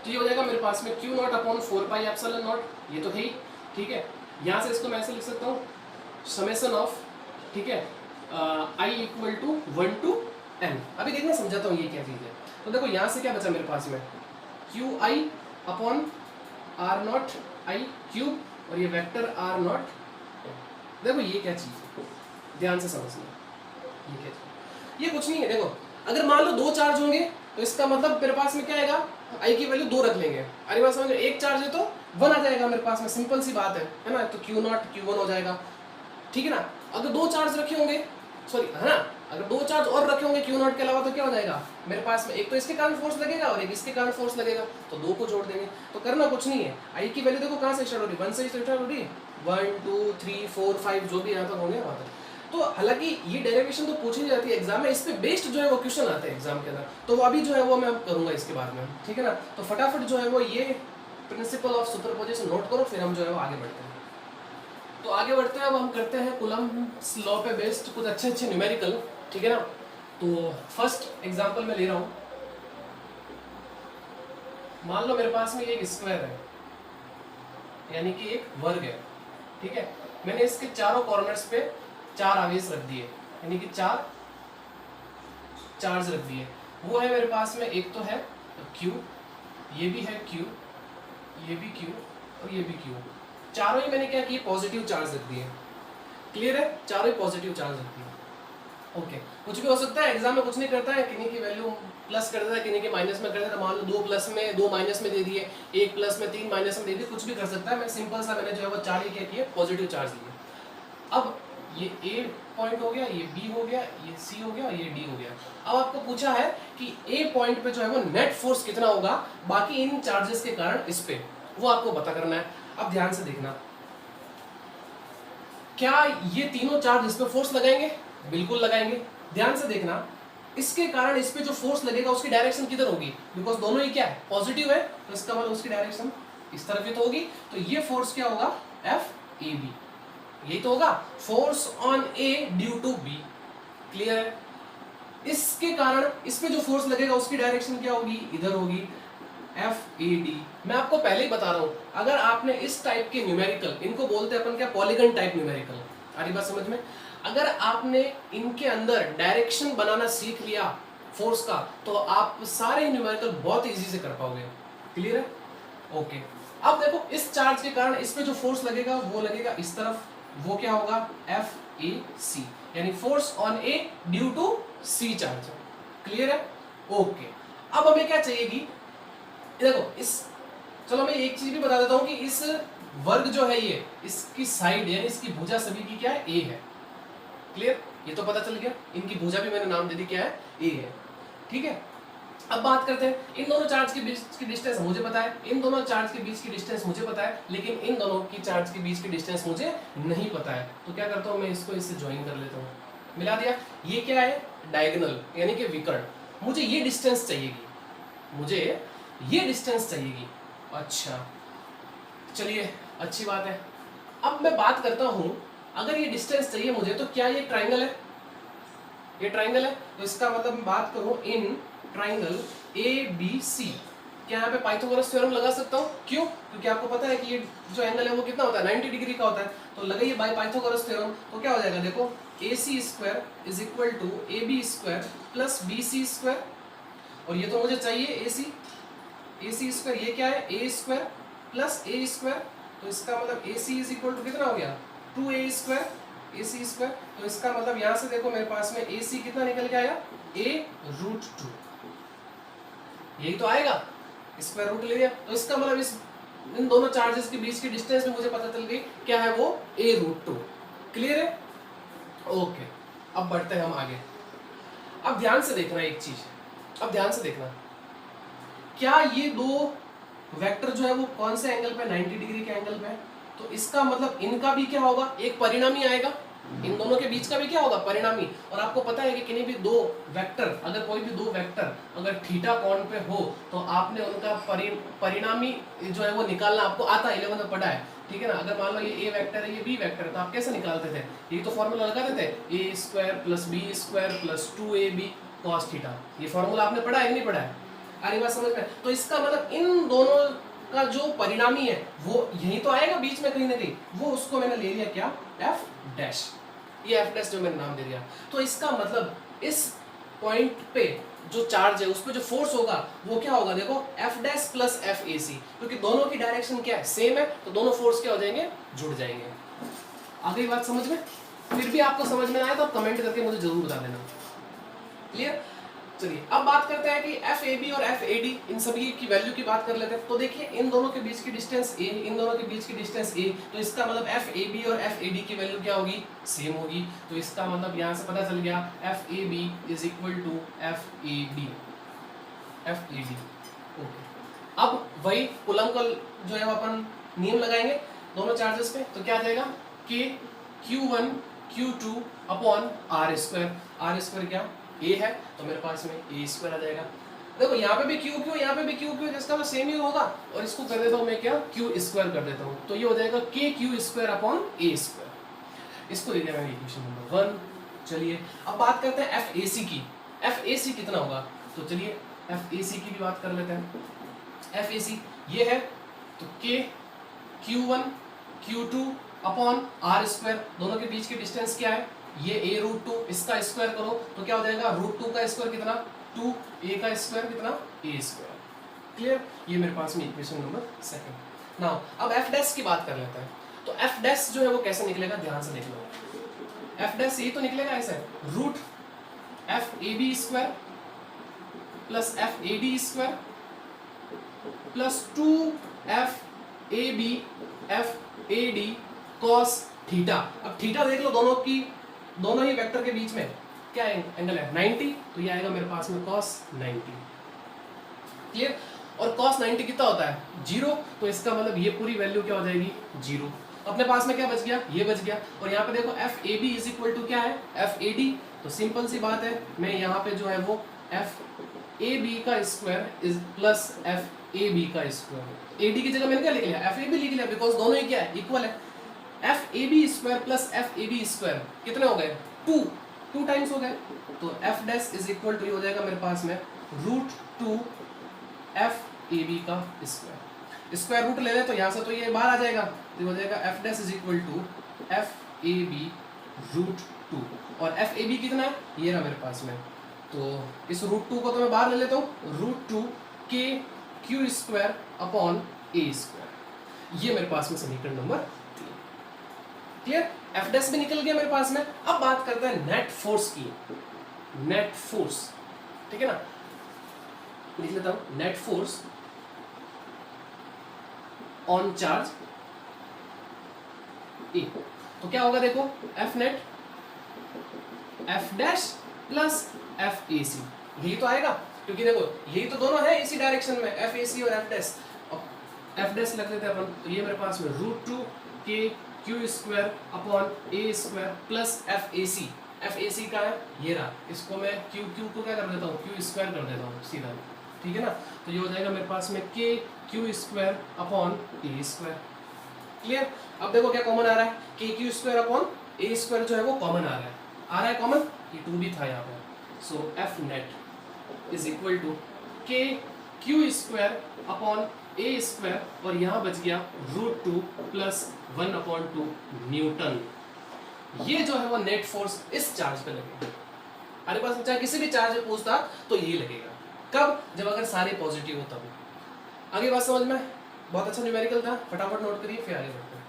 तो ये हो जाएगा मेरे पास में Q0 upon 4 pi epsilon not, ये तो है ही, ठीक है। यहाँ से इसको मैं ऐसे लिख सकता हूँ समेशन ऑफ, ठीक है, I equal to 1 to n। अभी देखना समझाता हूँ ये क्या चीज़ है। तो देखो यहाँ से क्या बचा मेरे पास में, QI upon R0 I cube और ये वेक्टर R0। देखो ये क्या चीज़ है, ध्यान से समझना, ये क्या चीज़, ये कुछ नहीं है। देखो अगर मान लो दो चार्ज होंगे तो इसका मतलब मेरे पास में क्या आएगा, आई की वैल्यू 2 रख लेंगे। अरे बात समझ, एक चार्ज है तो 1 आ जाएगा मेरे पास में, सिंपल सी बात है ना। तो Q0 Q1 हो जाएगा, ठीक है ना। अगर दो चार्ज रखे होंगे, सॉरी है ना, अगर दो चार्ज और रखे होंगे Q0 के अलावा तो क्या हो जाएगा मेरे पास में, एक तो इसके कारण फोर्स लगेगा और एक इसके कारण फोर्स लगेगा, तो दो को जोड़ देंगे। तो करना कुछ नहीं है, आई की वैल्यू देखो कहाँ से स्टार्ट हो रही है, 1 से स्टार्ट हो रही है, 1 2 3 4 5 जो भी यहाँ तक होंगे वहाँ तक। तो हालांकि ये डेरिवेशन तो पूछी नहीं जाती है एग्जाम में, इस पे बेस्ड जो है वो क्वेश्चन आते हैं एग्जाम के अंदर, तो वो अभी जो है वो मैं करूंगा इसके बाद में, ठीक है ना। तो फटाफट जो है वो ये प्रिंसिपल ऑफ सुपरपोजिशन नोट करो, फिर हम जो है वो आगे बढ़ते हैं। तो आगे बढ़ते हैं, अब हम करते हैं कूलम्ब्स लॉ पे बेस्ड कुछ अच्छे अच्छे न्यूमेरिकल, ठीक है ना। तो फर्स्ट एग्जाम्पल मैं ले रहा हूँ, मान लो मेरे पास में एक स्क्वायर है, यानी कि एक वर्ग है, ठीक है। मैंने इसके चारों कॉर्नर्स पे 4 आवेश रख दिए, यानी कि 4 चार्ज रख दिए। वो है मेरे पास में, एक तो है Q, ये भी है Q, ये भी Q और ये भी Q। चारों ही मैंने क्या किए, पॉजिटिव चार्ज रख दिए। क्लियर है, चारों ही पॉजिटिव चार्ज रख दिए। ओके, कुछ भी हो सकता है, एग्जाम में कुछ नहीं करता है, किन्हीं की वैल्यू प्लस कर देता है, किन्हीं की माइनस में कर देता है। मान लो 2 प्लस में 2 माइनस में दे दिए, 1 प्लस में 3 माइनस में दे दिए, कुछ भी कर सकता है। मैं सिंपल सा मैंने जो है वो 4 ही क्या किए, पॉजिटिव चार्ज लिए। अब ये A पॉइंट हो गया, ये B हो गया, ये C हो गया और ये D हो गया। अब आपको पूछा है कि A पॉइंट पे जो है वो नेट फोर्स कितना होगा बाकी इन चार्जेस के कारण इस पे, वो आपको पता करना है। अब ध्यान से देखना, क्या ये तीनों चार्ज इस पे फोर्स लगाएंगे? बिल्कुल लगाएंगे। ध्यान से देखना, इसके कारण इस पे जो फोर्स लगेगा उसकी डायरेक्शन किधर होगी, बिकॉज दोनों ही क्या है, पॉजिटिव है, तो इसका मतलब उसकी डायरेक्शन इस तरफ ही तो होगी। तो ये फोर्स क्या होगा, FAB, यही तो होगा, force on A due to B. Clear है? इसके कारण इस पे जो फोर्स लगेगा उसकी डायरेक्शन क्या होगी, इधर होगी, एफ ए डी। मैं आपको पहले ही बता रहा हूं, अगर आपने इस टाइप के न्यूमेरिकल, इनको बोलते हैं अपन क्या, पॉलीगन टाइप न्यूमेरिकल, आ रही बात समझ में? अगर आपने इनके अंदर डायरेक्शन बनाना सीख लिया फोर्स का, तो आप सारे न्यूमेरिकल बहुत इजी से कर पाओगे। क्लियर है? ओके। अब देखो, इस चार्ज के कारण इस पे जो फोर्स लगेगा वो लगेगा इस तरफ, वो क्या होगा, एफ ए सी, यानी force on A due to C charge. Clear है? ओके। अब हमें क्या चाहिएगी, देखो इस, चलो मैं एक चीज भी बता देता हूं कि इस वर्ग जो है ये, इसकी साइड यानी इसकी भुजा सभी की क्या है, ए है। क्लियर? ये तो पता चल गया, इनकी भुजा भी मैंने नाम दे दी, क्या है, ए है। ठीक है? अब बात करते हैं, इन दोनों चार्ज के बीच की डिस्टेंस मुझे पता है, इन दोनों चार्ज के बीच की डिस्टेंस मुझे पता है, लेकिन इन दोनों की चार्ज के बीच की डिस्टेंस मुझे नहीं पता है। तो क्या करता हूं मैं, इसको इससे ज्वाइन कर लेता हूं, मिला दिया। ये क्या है, डायगोनल यानी कि विकर्ण। मुझे ये डिस्टेंस चाहिएगी, मुझे ये डिस्टेंस चाहिएगी। अच्छा, चलिए अच्छी बात है। अब मैं बात करता हूं, अगर ये डिस्टेंस चाहिए मुझे, तो क्या ये ट्राइंगल है, ये ट्राइंगल है, तो इसका मतलब मैं बात करूं in triangle A B C, क्या यहाँ पे पाइथागोरस थ्योरम लगा सकता हूँ? क्यों? क्योंकि आपको पता है कि ये जो एंगल है वो कितना होता है, 90 डिग्री का होता है। तो लगाइए बाय पाइथागोरस थ्योरम, तो क्या हो जाएगा, देखो A C square is equal to A B square plus B C square, और ये तो मुझे चाहिए ए सी स्क्वायर, ये क्या है, ए स्क्वायर प्लस ए स्क्वायर, तो इसका मतलब ए सी इज इक्वल टू कितना हो गया, 2a स्क्वायर, ए सी स्क्वायर। तो इसका मतलब यहाँ से देखो मेरे पास में ए सी कितना निकल के आया, a√2, यही तो आएगा, स्क्वायर रूट ले लिया। तो इसका मतलब इस इन दोनों चार्जेस के बीच की डिस्टेंस भी मुझे पता चल गई, क्या है वो, a√2। क्लियर है? ओके। अब बढ़ते हैं हम आगे। अब ध्यान से देखना एक चीज, अब ध्यान से देखना, क्या ये दो वेक्टर जो है वो कौन से एंगल पे, 90 डिग्री के एंगल पे है। तो इसका मतलब इनका भी क्या होगा, एक परिणामी आएगा, इन दोनों के बीच का भी क्या होगा, परिणामी। और आपको पता है कि किन्हीं भी दो वेक्टर, अगर कोई भी दो वेक्टर अगर थीटा कोण पे हो, तो आपने उनका परिणामी जो है वो निकालना आपको आता है, 11 में पढ़ा है। ठीक है ना? अगर मान लो ये ए वेक्टर है, ये बी वेक्टर है, तो आप कैसे निकालते थे, ये तो फॉर्मूला लगाते थे, A square plus B square plus 2ab cos theta. ये फॉर्मूला आपने पढ़ा है कि नहीं पढ़ा है? आ रही बात समझ में? तो इसका मतलब इन दोनों का जो परिणामी है वो यही तो आएगा बीच में कहीं ना कहीं, वो उसको मैंने ले लिया क्या, एफ डैश, ये एफ डैश जो मैंने नाम दे दिया। तो इसका मतलब इस पॉइंट पे जो चार्ज है उस पे जो फोर्स होगा वो क्या होगा, देखो F dash plus F A C, क्योंकि दोनों की डायरेक्शन क्या है, सेम है, तो दोनों फोर्स क्या हो जाएंगे, जुड़ जाएंगे। आ गई बात समझ में? फिर भी आपको समझ में आए तो आप कमेंट करके मुझे जरूर बता देना। क्लियर? चलिए अब बात करते हैं कि एफ ए बी और एफ ए डी, इन सभी की वैल्यू की बात कर लेते हैं। तो देखिए इन दोनों के बीच की डिस्टेंस ए, इन दोनों के बीच की डिस्टेंस ए, तो इसका मतलब एफ ए बी और एफ ए डी की वैल्यू क्या होगी, सेम होगी। तो इसका मतलब यहाँ से पता चल गया F A B is equal to F A D, F A D. Okay. अब वही कूलम का जो है अपन नियम लगाएंगे दोनों चार्जेस पे, तो क्या आ जाएगा, के Q1 Q2 upon are square. R square क्या, ए है, तो मेरे पास में ए स्क्वायर आ जाएगा। देखो यहाँ पे भी क्यू क्यू, यहाँ पे भी क्यू क्यू, जिसका मतलब सेम ही होगा, और इसको कर देता हूँ मैं क्या, क्यू स्क्वायर कर देता हूँ, तो ये हो जाएगा के Q square upon A square. इसको ले लिया मैंने इक्वेशन नंबर 1। चलिए अब बात करते हैं एफ ए सी की। एफ ए सी कितना होगा, तो चलिए एफ ए सी की भी बात कर लेते हैं। एफ ए सी ये है, तो के Q1 Q2 upon are square, दोनों के बीच की डिस्टेंस क्या है, ये a√2, इसका स्क्वायर करो तो क्या हो जाएगा, √2 का स्क्वायर कितना, 2a का स्क्वायर कितना, a स्क्वायर। क्लियर? ये मेरे पास में इक्वेशन नंबर 2। नाउ अब एफ डैश की बात कर लेते हैं। तो एफ डैश जो है वो कैसे निकलेगा, ध्यान से देख लो। एफ डैश ये तो निकलेगा ऐसे, root F A B square plus F A D square plus 2f A B F A D cos theta. अब थीटा देख लो, दोनों ही वेक्टर के बीच में क्या एंगल है, 90, तो ये आएगा मेरे पास में cos 90। क्लियर? और cos 90 कितना होता है, 0, तो इसका मतलब ये पूरी वैल्यू क्या हो जाएगी, 0। अपने पास में क्या बच गया, ये बच गया। और यहाँ पे देखो F A B is equal to क्या है, एफ ए डी, तो सिंपल सी बात है, मैं यहाँ पे जो है वो एफ ए बी का square is plus F A B का स्क्वायर, ए डी की जगह मैंने क्या लिख लिया, एफ ए बी लिख लिया, बिकॉज दोनों ही क्या है, इक्वल है। F A B square plus F A B square कितने हो गए, 2 टाइम्स हो गए, तो F dash is equal to हो जाएगा मेरे पास में √2 एफ ए बी का स्क्वायर रूट ले ले तो यहाँ से तो ये बाहर आ जाएगा, तो हो जाएगा F dash is equal to F A B √2 और एफ ए बी कितना है ये रहा मेरे पास में, तो इस √2 को तो मैं बाहर ले लेता हूँ, √2 K Q square upon A square, ये मेरे पास में समीकरण नंबर 3। क्लियर, एफ डैश भी निकल गया मेरे पास में। अब बात करते हैं नेट फोर्स की, नेट फोर्स, ठीक है ना, लिख लेता हूं net force on charge A, तो क्या होगा देखो, F net F dash plus F A C, यही तो आएगा, क्योंकि देखो यही तो दोनों है इसी डायरेक्शन में, एफ ए सी और एफ डैश। एफ डैश लग लेते हैं अपन, तो ये मेरे पास में √2 K Q square upon A square plus F A C, F A C का है ये रहा, इसको मैं क्यू को क्या कर देता हूँ, क्यू स्क्वायर कर देता हूँ सीधा, ठीक है ना, तो ये हो जाएगा मेरे पास में के Q square upon A square. Clear, अब देखो क्या कॉमन आ रहा है, के Q square upon A square जो है वो कॉमन आ रहा है कॉमन, ये 2 भी था यहाँ पे, so F net is equal to K Q square upon A square और यहाँ बच गया √2 प्लस 1/2 न्यूटन। ये जो है वो नेट फोर्स इस चार्ज पे लगेगा, हमारे पास चाहे किसी भी चार्ज में पूछता तो ये लगेगा, कब, जब अगर सारे पॉजिटिव हो तब। आगे बात समझ में, बहुत अच्छा न्यूमेरिकल था, फटाफट नोट करिए फिर आगे बढ़ते हैं।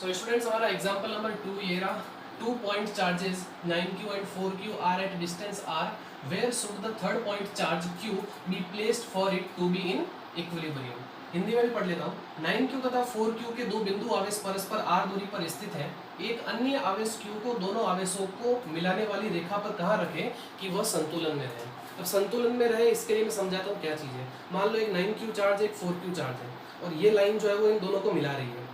सो स्टूडेंट्स, हमारा एग्जांपल नंबर 2 ये रहा, 2 point charges 9q and 4q are at distance r, where should the third point charge q be placed for it to be in equilibrium। Hindi में भी पढ़ लेता हूँ, 9q तथा 4q के दो बिंदु आवेश परस्पर r दूरी पर स्थित है, एक अन्य आवेश q को दोनों आवेशों को मिलाने वाली रेखा पर कहाँ रखें कि वह संतुलन में रहे। अब संतुलन में रहे इसके लिए मैं समझाता हूँ क्या चीज़ है। मान लो एक 9q चार्ज एक 4q चार्ज है और ये लाइन जो है वो इन दोनों को मिला रही है,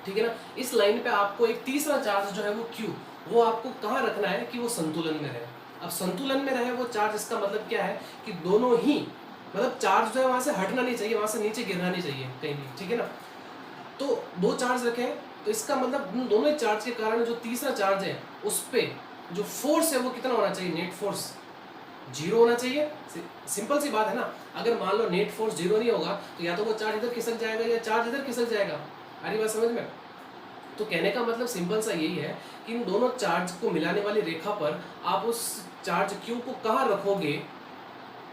ठीक है ना, इस लाइन पे आपको एक तीसरा चार्ज जो है वो q, वो आपको कहाँ रखना है कि वो संतुलन में रहे। अब संतुलन में रहे वो चार्ज, इसका मतलब क्या है कि दोनों ही, मतलब चार्ज जो है वहां से हटना नहीं चाहिए, वहां से नीचे गिरना नहीं चाहिए कहीं भी, ठीक है ना, तो 2 चार्ज रखे हैं, तो इसका मतलब दोनों ही चार्ज के कारण जो तीसरा चार्ज है उस पे जो फोर्स है वो कितना होना चाहिए, नेट फोर्स 0 होना चाहिए। सिंपल सी बात है ना, अगर मान लो नेट फोर्स 0 नहीं होगा तो या तो वो चार्ज इधर खिसक जाएगा या चार्ज इधर खिसक जाएगा। अरे बात समझ में, तो कहने का मतलब सिंपल सा यही है कि इन दोनों चार्ज को मिलाने वाली रेखा पर आप उस चार्ज Q को कहाँ रखोगे,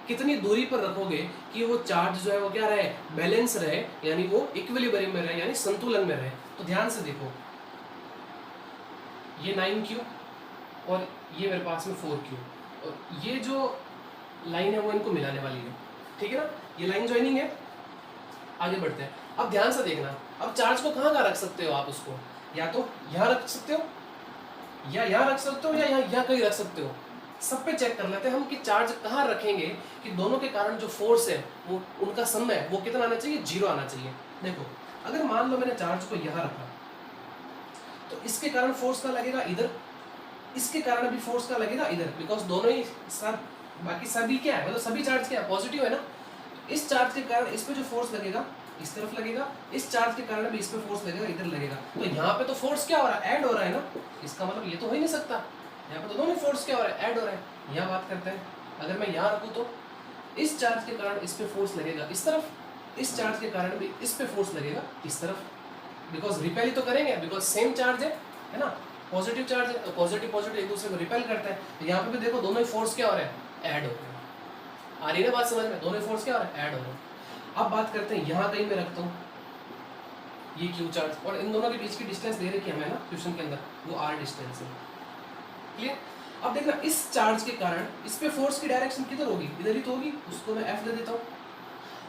कितनी दूरी पर रखोगे कि वो चार्ज जो है वो क्या रहे, बैलेंस रहे, यानी वो इक्विलिब्रियम में रहे, यानी संतुलन में रहे। तो ध्यान से देखो, ये 9q और ये मेरे पास में 4q, और ये जो लाइन है वो इनको मिलाने वाली है, ठीक है ना, ये लाइन ज्वाइनिंग है। आगे बढ़ते हैं, अब ध्यान से देखना, अब चार्ज को कहाँ रख सकते हो आप, उसको या तो यहाँ रख सकते हो या यहाँ रख सकते हो या यहाँ कहीं रख सकते हो। सब पे चेक कर लेते हैं हम कि चार्ज कहाँ रखेंगे कि दोनों के कारण जो फोर्स है वो उनका समय वो कितना आना चाहिए, 0 आना चाहिए। देखो अगर मान लो मैंने चार्ज को यहाँ रखा तो इसके कारण फोर्स का लगेगा इधर, इसके कारण भी फोर्स का लगेगा इधर, बिकॉज दोनों ही सब, बाकी सभी क्या है, मतलब सभी चार्ज क्या है, पॉजिटिव है ना। इस चार्ज के कारण इस पे जो फोर्स लगेगा इस तरफ लगेगा, इस चार्ज के कारण भी इस पे फोर्स लगेगा इधर लगेगा। तो यहाँ पे तो फोर्स क्या हो रहा है, ऐड हो रहा है ना, इसका मतलब ये तो हो ही नहीं सकता, यहाँ पे तो दोनों फोर्स क्या हो रहा है, ऐड हो रहा है। यहाँ बात करते हैं, अगर मैं यहाँ रखूँ तो इस चार्ज के कारण इस पे फोर्स लगेगा इस तरफ, इस चार्ज के कारण भी इस पे फोर्स लगेगा इस तरफ, बिकॉज रिपेल ही तो करेंगे, बिकॉज सेम चार्ज है ना, पॉजिटिव चार्ज है, तो पॉजिटिव पॉजिटिव एक दूसरे को रिपेल करते हैं। तो यहाँ पे भी देखो दोनों ही फोर्स क्या हो रहे हैं, ऐड हो रहे हैं। आ रही है ना बात समझ में, दोनों फोर्स क्या हो रहा है, ऐड हो रहे हैं। अब बात करते हैं यहाँ कहीं मैं रखता हूँ ये क्यू चार्ज, और इन दोनों के बीच की डिस्टेंस दे रखी है हमें ना क्वेश्चन के अंदर, वो r डिस्टेंस है। क्लियर, अब देखना इस चार्ज के कारण इस पे फोर्स की डायरेक्शन किधर होगी, इधर ही तो होगी, उसको मैं f दे देता हूँ।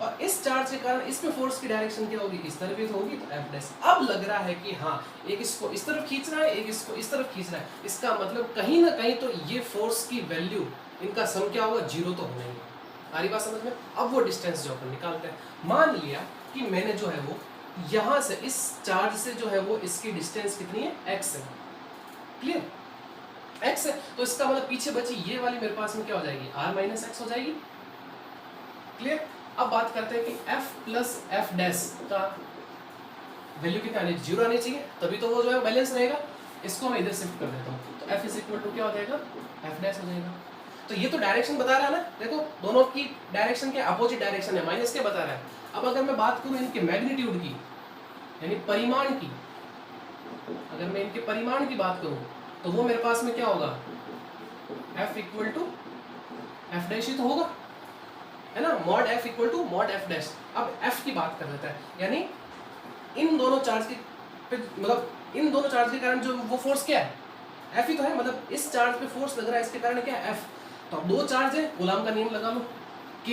और इस चार्ज के कारण इस पे फोर्स की डायरेक्शन क्या होगी, इस तरफ ही तो होगी, तो f डैश। अब लग रहा है कि हाँ एक इसको इस तरफ खींच रहा है, एक इसको इस तरफ खींच रहा है, इसका मतलब कहीं ना कहीं तो ये फोर्स की वैल्यू, इनका सम क्या होगा, 0 तो होना ही है। आ रही बात समझ में। अब वो डिस्टेंस जो अपन निकालते हैं, मान लिया कि मैंने जो है वो यहाँ से इस चार्ज से जो है वो इसकी डिस्टेंस कितनी है, x है। क्लियर, x है, तो इसका मतलब पीछे बची ये वाली मेरे पास में क्या हो जाएगी, r माइनस एक्स हो जाएगी। क्लियर, अब बात करते हैं कि f प्लस एफ डैश का वैल्यू कितना आनी, 0 आनी चाहिए, तभी तो वो जो है बैलेंस रहेगा। इसको मैं इधर शिफ्ट कर देता हूँ, तो f इज इक्वल टू क्या हो जाएगा, f डैश हो जाएगा। तो ये तो डायरेक्शन बता रहा है ना, देखो दोनों की डायरेक्शन के अपोजिट डायरेक्शन है, माइनस क्या बता रहा है। अब अगर मैं बात करूँ इनके मैग्नीट्यूड की, यानी परिमाण की, अगर मैं इनके परिमाण की बात करूँ तो वो मेरे पास में क्या होगा, f equal to f dash ही तो होगा, है ना, mod f equal to mod f dash. अब f की बात कर लेता है, यानी इन दोनों चार्ज के मतलब इन दोनों चार्ज के कारण जो वो फोर्स क्या है, F ही तो है, मतलब इस चार्ज पे फोर्स लग रहा है, इसके कारण क्या है, F। तो अब दो चार्ज है, कूलाम का नियम लगा लो, K,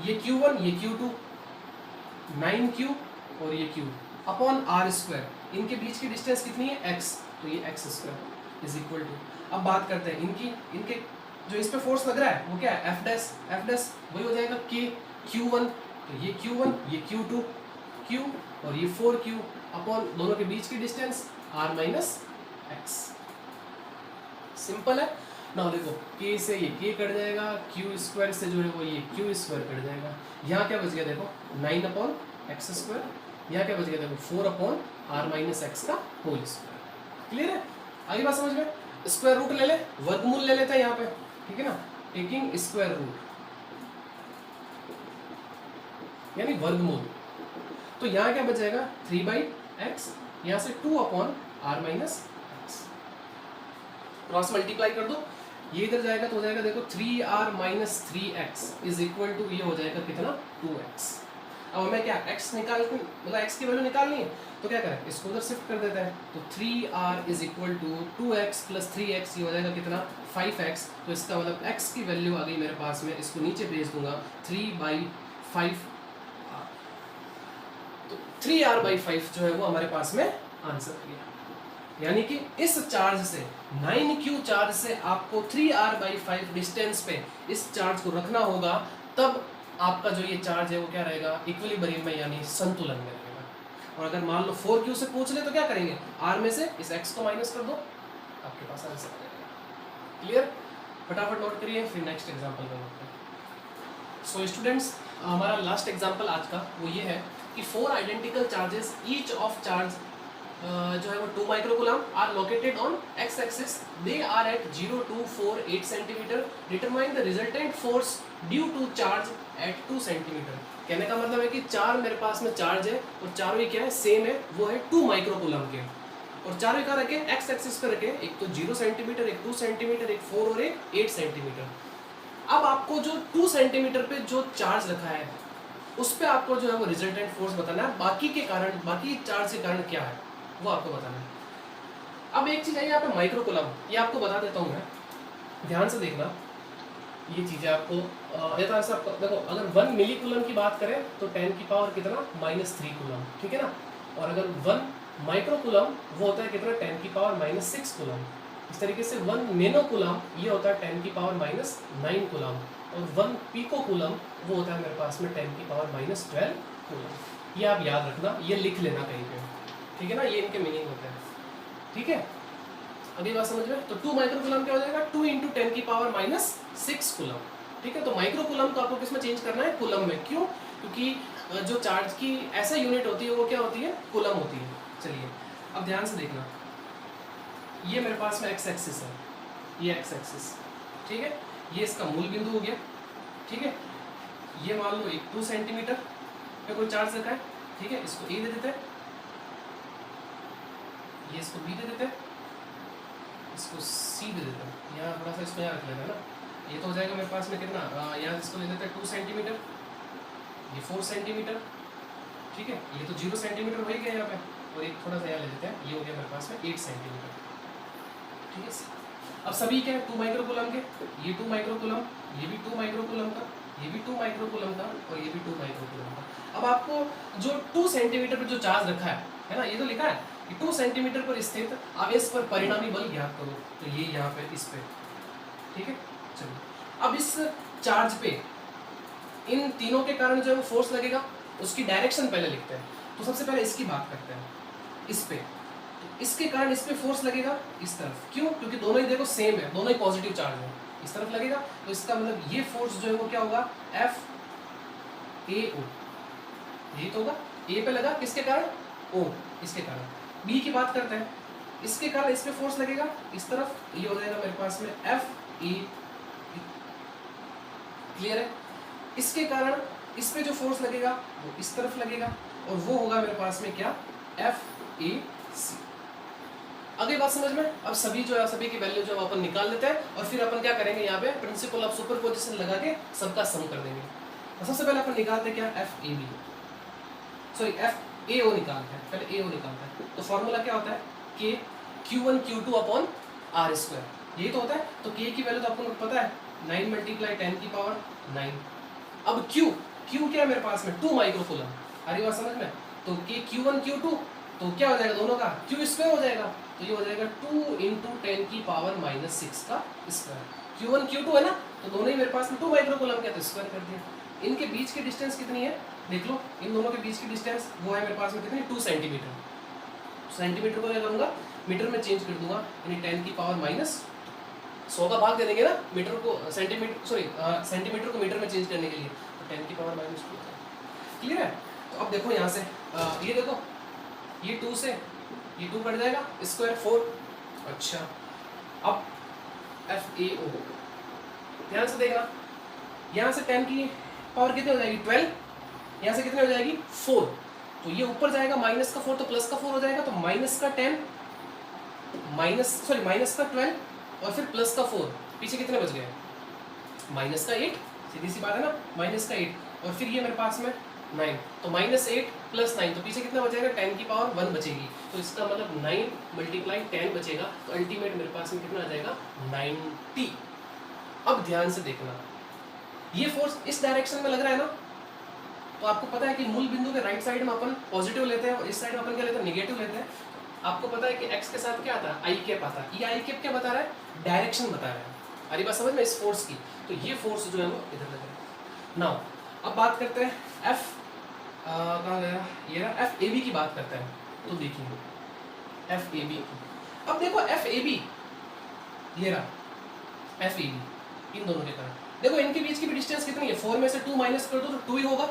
ये Q1 ये Q2, 9Q और ये Q अपॉन R स्क्वायर, इनके बीच की डिस्टेंस कितनी है, x, तो ये x square is equal to. अब बात करते हैं इनके जो इस पे फोर्स लग रहा है वो क्या है, F डैश वही हो जाएगा K Q1, तो ये Q1 ये Q2 Q और ये 4Q अपॉन दोनों के बीच की distance R minus x. Simple है ना। देखो K से ये K कट जाएगा, Q स्क्वायर से जो है वो ये Q स्क्वायर कट जाएगा। यहाँ क्या बच गया, देखो 9 अपॉन एक्स स्क्वायर, यहाँ क्या बच गया, देखो 4 अपॉन R माइनस एक्स का होल स्क्वायर। क्लियर है, आगे बात समझ में। स्क्वायर रूट ले ले, वर्गमूल ले लेते हैं यहाँ पे, ठीक है ना, टेकिंग स्क्वायर रूट यानी वर्गमूल। तो यहाँ क्या बच जाएगा, 3/x, यहाँ से 2 upon R minus x, cross multiply कर दो, ये इधर जाएगा तो हो जाएगा देखो 3R minus 3x is equal to ये हो जाएगा कितना, 2x। अब हमें क्या x निकाल मतलब x की वैल्यू निकालनी है, तो क्या करें, इसको उधर शिफ्ट कर देते हैं, तो 3R is equal to 2x plus 3x, ये हो जाएगा कितना, 5x। तो इसका मतलब x की वैल्यू आ गई मेरे पास में, इसको नीचे भेज दूंगा 3/5, तो 3R/5 जो है वो हमारे पास में आंसर आ गया। यानी कि इस चार्ज से 9Q चार्ज से आपको 3R/5 डिस्टेंस पे इस चार्ज को रखना होगा, तब आपका जो ये चार्ज है वो क्या रहेगा, इक्विलिब्रियम में यानी संतुलन में रहेगा। और अगर मान लो 4Q से पूछ ले तो क्या करेंगे, R में से इस x को माइनस कर दो, आपके पास आंसर आ जाएगा। क्लियर, फटाफट नोट करिए, फिर नेक्स्ट एग्जांपल में होते हैं। सो स्टूडेंट्स, हमारा लास्ट एग्जांपल आज का वो ये है कि 4 identical charges each of charge जो है वो 2 microcoulomb are located on x axis, they are at 0, 2, 4, 8 centimetre, determine the resultant force due to charge at 2 centimetre. कहने का मतलब है कि चार मेरे पास में चार्ज है और चारों ही क्या है, सेम है, वो है 2 माइक्रोकूलम के, और चारों का रखे x एक्सिस पे रखे, एक तो 0 सेंटीमीटर, एक 2 सेंटीमीटर, एक 4 और एक 8 सेंटीमीटर। अब आपको जो 2 सेंटीमीटर पे जो चार्ज रखा है उस पे आपको जो है वो रिजल्टेंट फोर्स बताना है, बाकी के कारण, बाकी चार्ज के कारण क्या है वो आपको बताना है। अब एक चीज है यहाँ पे माइक्रोकूलम, ये आपको बता देता हूँ मैं, ध्यान से देखना ये चीजें आपको। देखो अगर 1 मिलीकूलम की बात करें तो 10 की पावर कितना, -3 कूलम, ठीक है ना। और अगर 1 माइक्रोकूलम वो होता है कितना, 10 की पावर -6 कूलम। इस तरीके से 1 नैनोकूलम ये होता है 10 की पावर -9 कूलम, और 1 पिकोकूलम वो होता है मेरे पास में 10 की पावर -12 कूलम। ये आप याद रखना, ये लिख लेना कहीं पे, ठीक है ना, ये इनके मीनिंग होते हैं, ठीक है। अगली बात समझ में, तो 2 माइक्रोकूलम क्या हो जाएगा, 2 × 10 की पावर -6 कूलम, ठीक है। तो माइक्रोकूलम को आपको किस में चेंज करना है, कूलम में। क्यों, क्योंकि जो चार्ज की ऐसा यूनिट होती है वो क्या होती है, कूलम होती है। चलिए अब ध्यान से देखना, ये मेरे पास में x एक्सिस है, ये x एक्सिस, ठीक है, ये इसका मूल बिंदु हो गया, ठीक है। ये मान लो एक 2 सेंटीमीटर पे कोई चार्ज रखा है, ठीक है, इसको A दे देते हैं, ये इसको B दे देते हैं, इसको C दे देते हैं, यहाँ थोड़ा सा इसको यहाँ रख लेते हैं ना, ये तो हो जाएगा मेरे पास में कितना, यहाँ इसको ले लेते हैं 2 सेंटीमीटर, ये 4 सेंटीमीटर, ठीक है, ये तो 0 सेंटीमीटर हो ही गया यहाँ पे, और एक थोड़ा सा यहाँ ले लेते हैं, ये हो गया मेरे पास में 8 सेंटीमीटर, ठीक है। अब सभी क्या है 2 माइक्रोकूलम के, ये 2 माइक्रोकूलम, ये भी 2 माइक्रोकूलम का, ये भी 2 माइक्रोकूलम का, और ये भी 2 माइक्रोकूलम का। अब आपको जो 2 सेंटीमीटर पर जो चार्ज रखा है ना, ये तो लिखा है कि 2 सेंटीमीटर पर स्थित आवेश पर परिणामी बल ज्ञात करो, तो ये यहाँ पे इस पे, ठीक है। चलिए अब इस चार्ज पे इन तीनों के कारण जो है फोर्स लगेगा, उसकी डायरेक्शन पहले लिखते हैं। तो सबसे पहले इसकी बात करते हैं, इस पे, तो इसके कारण इस पे फोर्स लगेगा इस तरफ। क्यों, क्योंकि दोनों ही देखो सेम है, दोनों ही पॉजिटिव चार्ज है, इस तरफ लगेगा, तो इसका मतलब ये फोर्स जो है वो क्या होगा, FAO, यही तो होगा। ए पे लगा किसके कारण, ओ, इसके कारण। बी की बात करते हैं, इसके कारण इस पे फोर्स लगेगा इस तरफ, ये हो जाएगा मेरे पास में एफ ई, क्लियर है। इसके कारण इस पे जो फोर्स लगेगा वो इस तरफ लगेगा और वो होगा मेरे पास में क्या, एफ ए सी। अगली बात समझ में। अब सभी जो है, सभी की वैल्यू जो है अपन निकाल लेते हैं और फिर अपन क्या करेंगे, यहाँ पे प्रिंसिपल ऑफ सुपरपोजिशन लगा के सबका सम कर देंगे। तो सबसे पहले अपन निकालते हैं क्या, f A b, sorry f a o निकालते हैं, पहले ए ओ निकालते हैं। तो फॉर्मूला क्या होता है, के Q1 Q2 upon are square, यही तो होता है। तो के की वैल्यू तो आपको पता है 9 मल्टीप्लाई 10 की पावर 9। अब Q क्या है मेरे पास में, 2 माइक्रो कूलम, आ रही बात समझ में। तो के Q1 Q2 तो क्या हो जाएगा दोनों का, Q स्क्वायर हो जाएगा। तो ये हो जाएगा 2 इंटू 10 की पावर -6 का स्क्वायर। Q1 Q2 है ना, तो दोनों ही मेरे पास में 2 माइक्रो कूलम के, तो स्क्वायर कर दिया। इनके बीच की डिस्टेंस कितनी है देख लो, इन दोनों के बीच की डिस्टेंस वो है मेरे पास में कितनी, 2 सेंटीमीटर। सेंटीमीटर को क्या करूँगा, मीटर में चेंज कर दूंगा, यानी 10 की पावर -100 का भाग दे देंगे ना मीटर को सेंटीमीटर, सॉरी सेंटीमीटर को मीटर में चेंज करने के लिए, तो 10 की पावर -2। क्लियर है। तो अब देखो यहाँ से ये देखो, ये 2 से ये 2 कट जाएगा, स्क्वायर 4। अच्छा, अब एफ ए ओ ध्यान से देखना, यहाँ से 10 की पावर कितनी हो जाएगी, 12, यहाँ से कितनी हो जाएगी 4। तो ये ऊपर जाएगा माइनस का 4 तो प्लस का 4 हो जाएगा, तो माइनस का 10 माइनस का 12 और फिर प्लस का 4, पीछे कितने बच गए, माइनस का 8, सीधी सी बात है ना, माइनस का 8 और फिर ये मेरे पास में 9, तो -8 + 9, तो पीछे कितना बचेगा, 10 की पावर 1 बचेगी। तो इसका मतलब 9 मल्टीप्लाई 10 बचेगा, तो अल्टीमेट मेरे पास में कितना आ जाएगा, 90। अब ध्यान से देखना, ये फोर्स इस डायरेक्शन में लग रहा है ना, तो आपको पता है कि मूल बिंदु के राइट साइड में अपन पॉजिटिव लेते हैं और इस साइड में अपन क्या लेते हैं, नेगेटिव लेते हैं। आपको पता है कि x के साथ क्या आता है, आई कैप आता है। ये आई कैप क्या बता रहा है, डायरेक्शन बता रहा है। अरे बात समझ में इस फोर्स की। तो ये फोर्स जो है वो इधर लग रहा है। नाउ अब बात करते हैं एफ कहाँ गया, ये रहा, एफ ए बी की बात करते हैं। तो देखिए एफ ए बी, अब देखो एफ ए बी, ये रहा एफ ए बी, इन दोनों के कारण देखो इनके बीच की भी डिस्टेंस कितनी है, 4 में से 2 माइनस कर दो तो 2 ही होगा।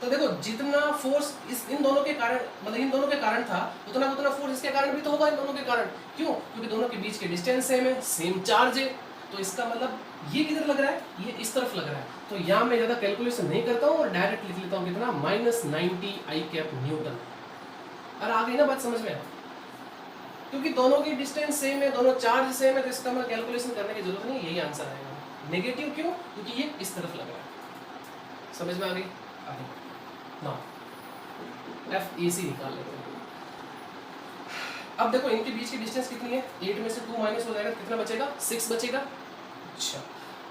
तो देखो जितना फोर्स इन दोनों के कारण, मतलब इन दोनों के कारण था, उतना फोर्स इसके कारण भी तो होगा, इन दोनों के कारण। क्यों, क्योंकि दोनों के बीच के डिस्टेंस सेम है, सेम चार्ज है। तो इसका मतलब ये किधर लग रहा है, ये इस तरफ लग रहा है। तो यहाँ मैं ज़्यादा कैलकुलेशन नहीं करता हूँ और डायरेक्ट लिख लेता हूँ कितना, -90 आई कैप न्यूटन। और आ गई ना बात समझ में, क्योंकि दोनों की डिस्टेंस सेम है, दोनों चार्ज सेम है, तो इसका मतलब कैलकुलेशन करने की जरूरत नहीं, यही आंसर आएगा। नेगेटिव क्यों, क्योंकि ये इस तरफ लग रहा है। समझ में आ गई, एफ ए सी निकाल लेते हैं। अब देखो इनके बीच की डिस्टेंस कितनी है, 8 में से 2 माइनस हो जाएगा, कितना बचेगा, 6 बचेगा। अच्छा,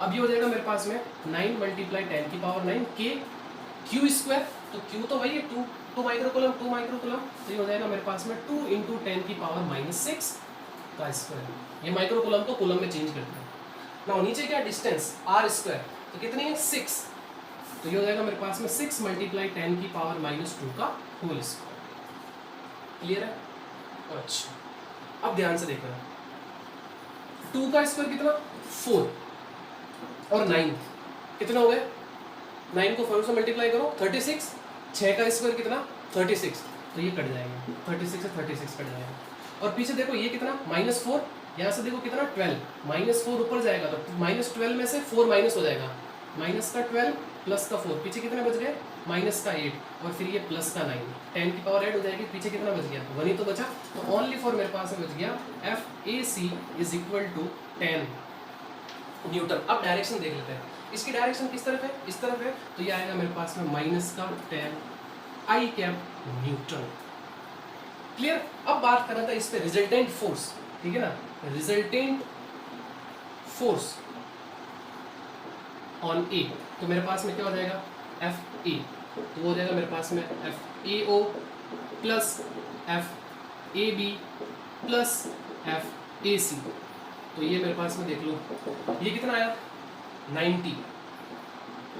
अब ये हो जाएगा मेरे पास में 9 मल्टीप्लाई 10 की पावर 9 के क्यू स्क्वायर। तो क्यू तो वही है 2 माइक्रो कूलम, तो ये हो जाएगा मेरे पास में 2 इंटू 10 की पावर -6 का स्क्वायर। ये माइक्रो कूलम को कूलम में चेंज करते हैं ना। नीचे क्या डिस्टेंस आर स्क्वायर, तो कितनी है 6, तो ये हो जाएगा मेरे पास में 6 मल्टीप्लाई 10 की पावर -2 का होल स्क्वायर। क्लियर है। अच्छा, अब ध्यान से देखना, 2 का स्क्वायर कितना 4 और 9 कितना हो गए, 9 को 4 से मल्टीप्लाई करो 36, 6 का स्क्वायर कितना 36, तो ये कट जाएगा, 36 से 36 कट जाएगा। और पीछे देखो ये कितना -4, यहाँ से देखो कितना 12, -4 ऊपर जाएगा तो -12 में से 4 माइनस हो जाएगा, माइनस का 12 प्लस का 4, पीछे कितने बच गए, माइनस का 8 और फिर ये प्लस का 9, 10 की पावर ऐड हो जाएगी, पीछे कितना बच गया, 1 ही तो बचा। तो ओनली फॉर मेरे पास में बच गया F A C is equal to 10 newton. अब डायरेक्शन देख लेते हैं, इसकी डायरेक्शन किस तरफ है, इस तरफ है, तो ये आएगा मेरे पास में -10 आई कैप न्यूटन। क्लियर। अब बात कर रहा था इस पे रिजल्टेंट फोर्स, ठीक है ना, रिजल्टेंट फोर्स ऑन ए, तो मेरे पास में क्या हो जाएगा एफ ए, तो वो हो जाएगा मेरे पास में f a o plus F A b plus F A c. तो ये मेरे पास में देख लो, ये कितना आया 90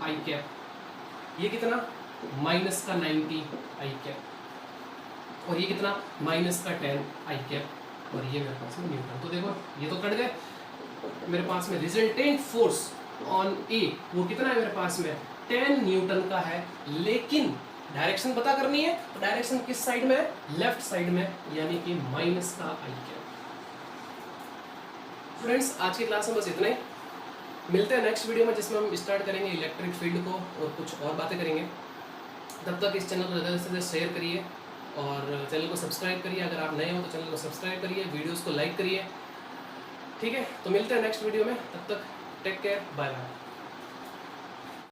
आई कैप, ये कितना माइनस का 90 आई कैप, और ये कितना माइनस का 10 आई कैप, और ये मेरे पास में न्यूटन। तो देखो ये तो कट गए, मेरे पास में रिजल्टेंट फोर्स ऑन ए वो कितना है मेरे पास में 10 न्यूटन का है, लेकिन डायरेक्शन पता करनी है तो डायरेक्शन किस साइड में है, लेफ्ट साइड में, यानी कि माइनस का आई कैप। फ्रेंड्स आज की क्लास में बस इतना ही, मिलते हैं नेक्स्ट वीडियो में जिसमें हम स्टार्ट करेंगे इलेक्ट्रिक फील्ड को और कुछ और बातें करेंगे। तब तक इस चैनल को ज़्यादा से ज़्यादा शेयर करिए और चैनल को सब्सक्राइब करिए। अगर आप नए हो तो चैनल को सब्सक्राइब करिए, वीडियोस को लाइक करिए। ठीक है, तो मिलते हैं नेक्स्ट वीडियो में, तब तक टेक केयर, बाय बाय।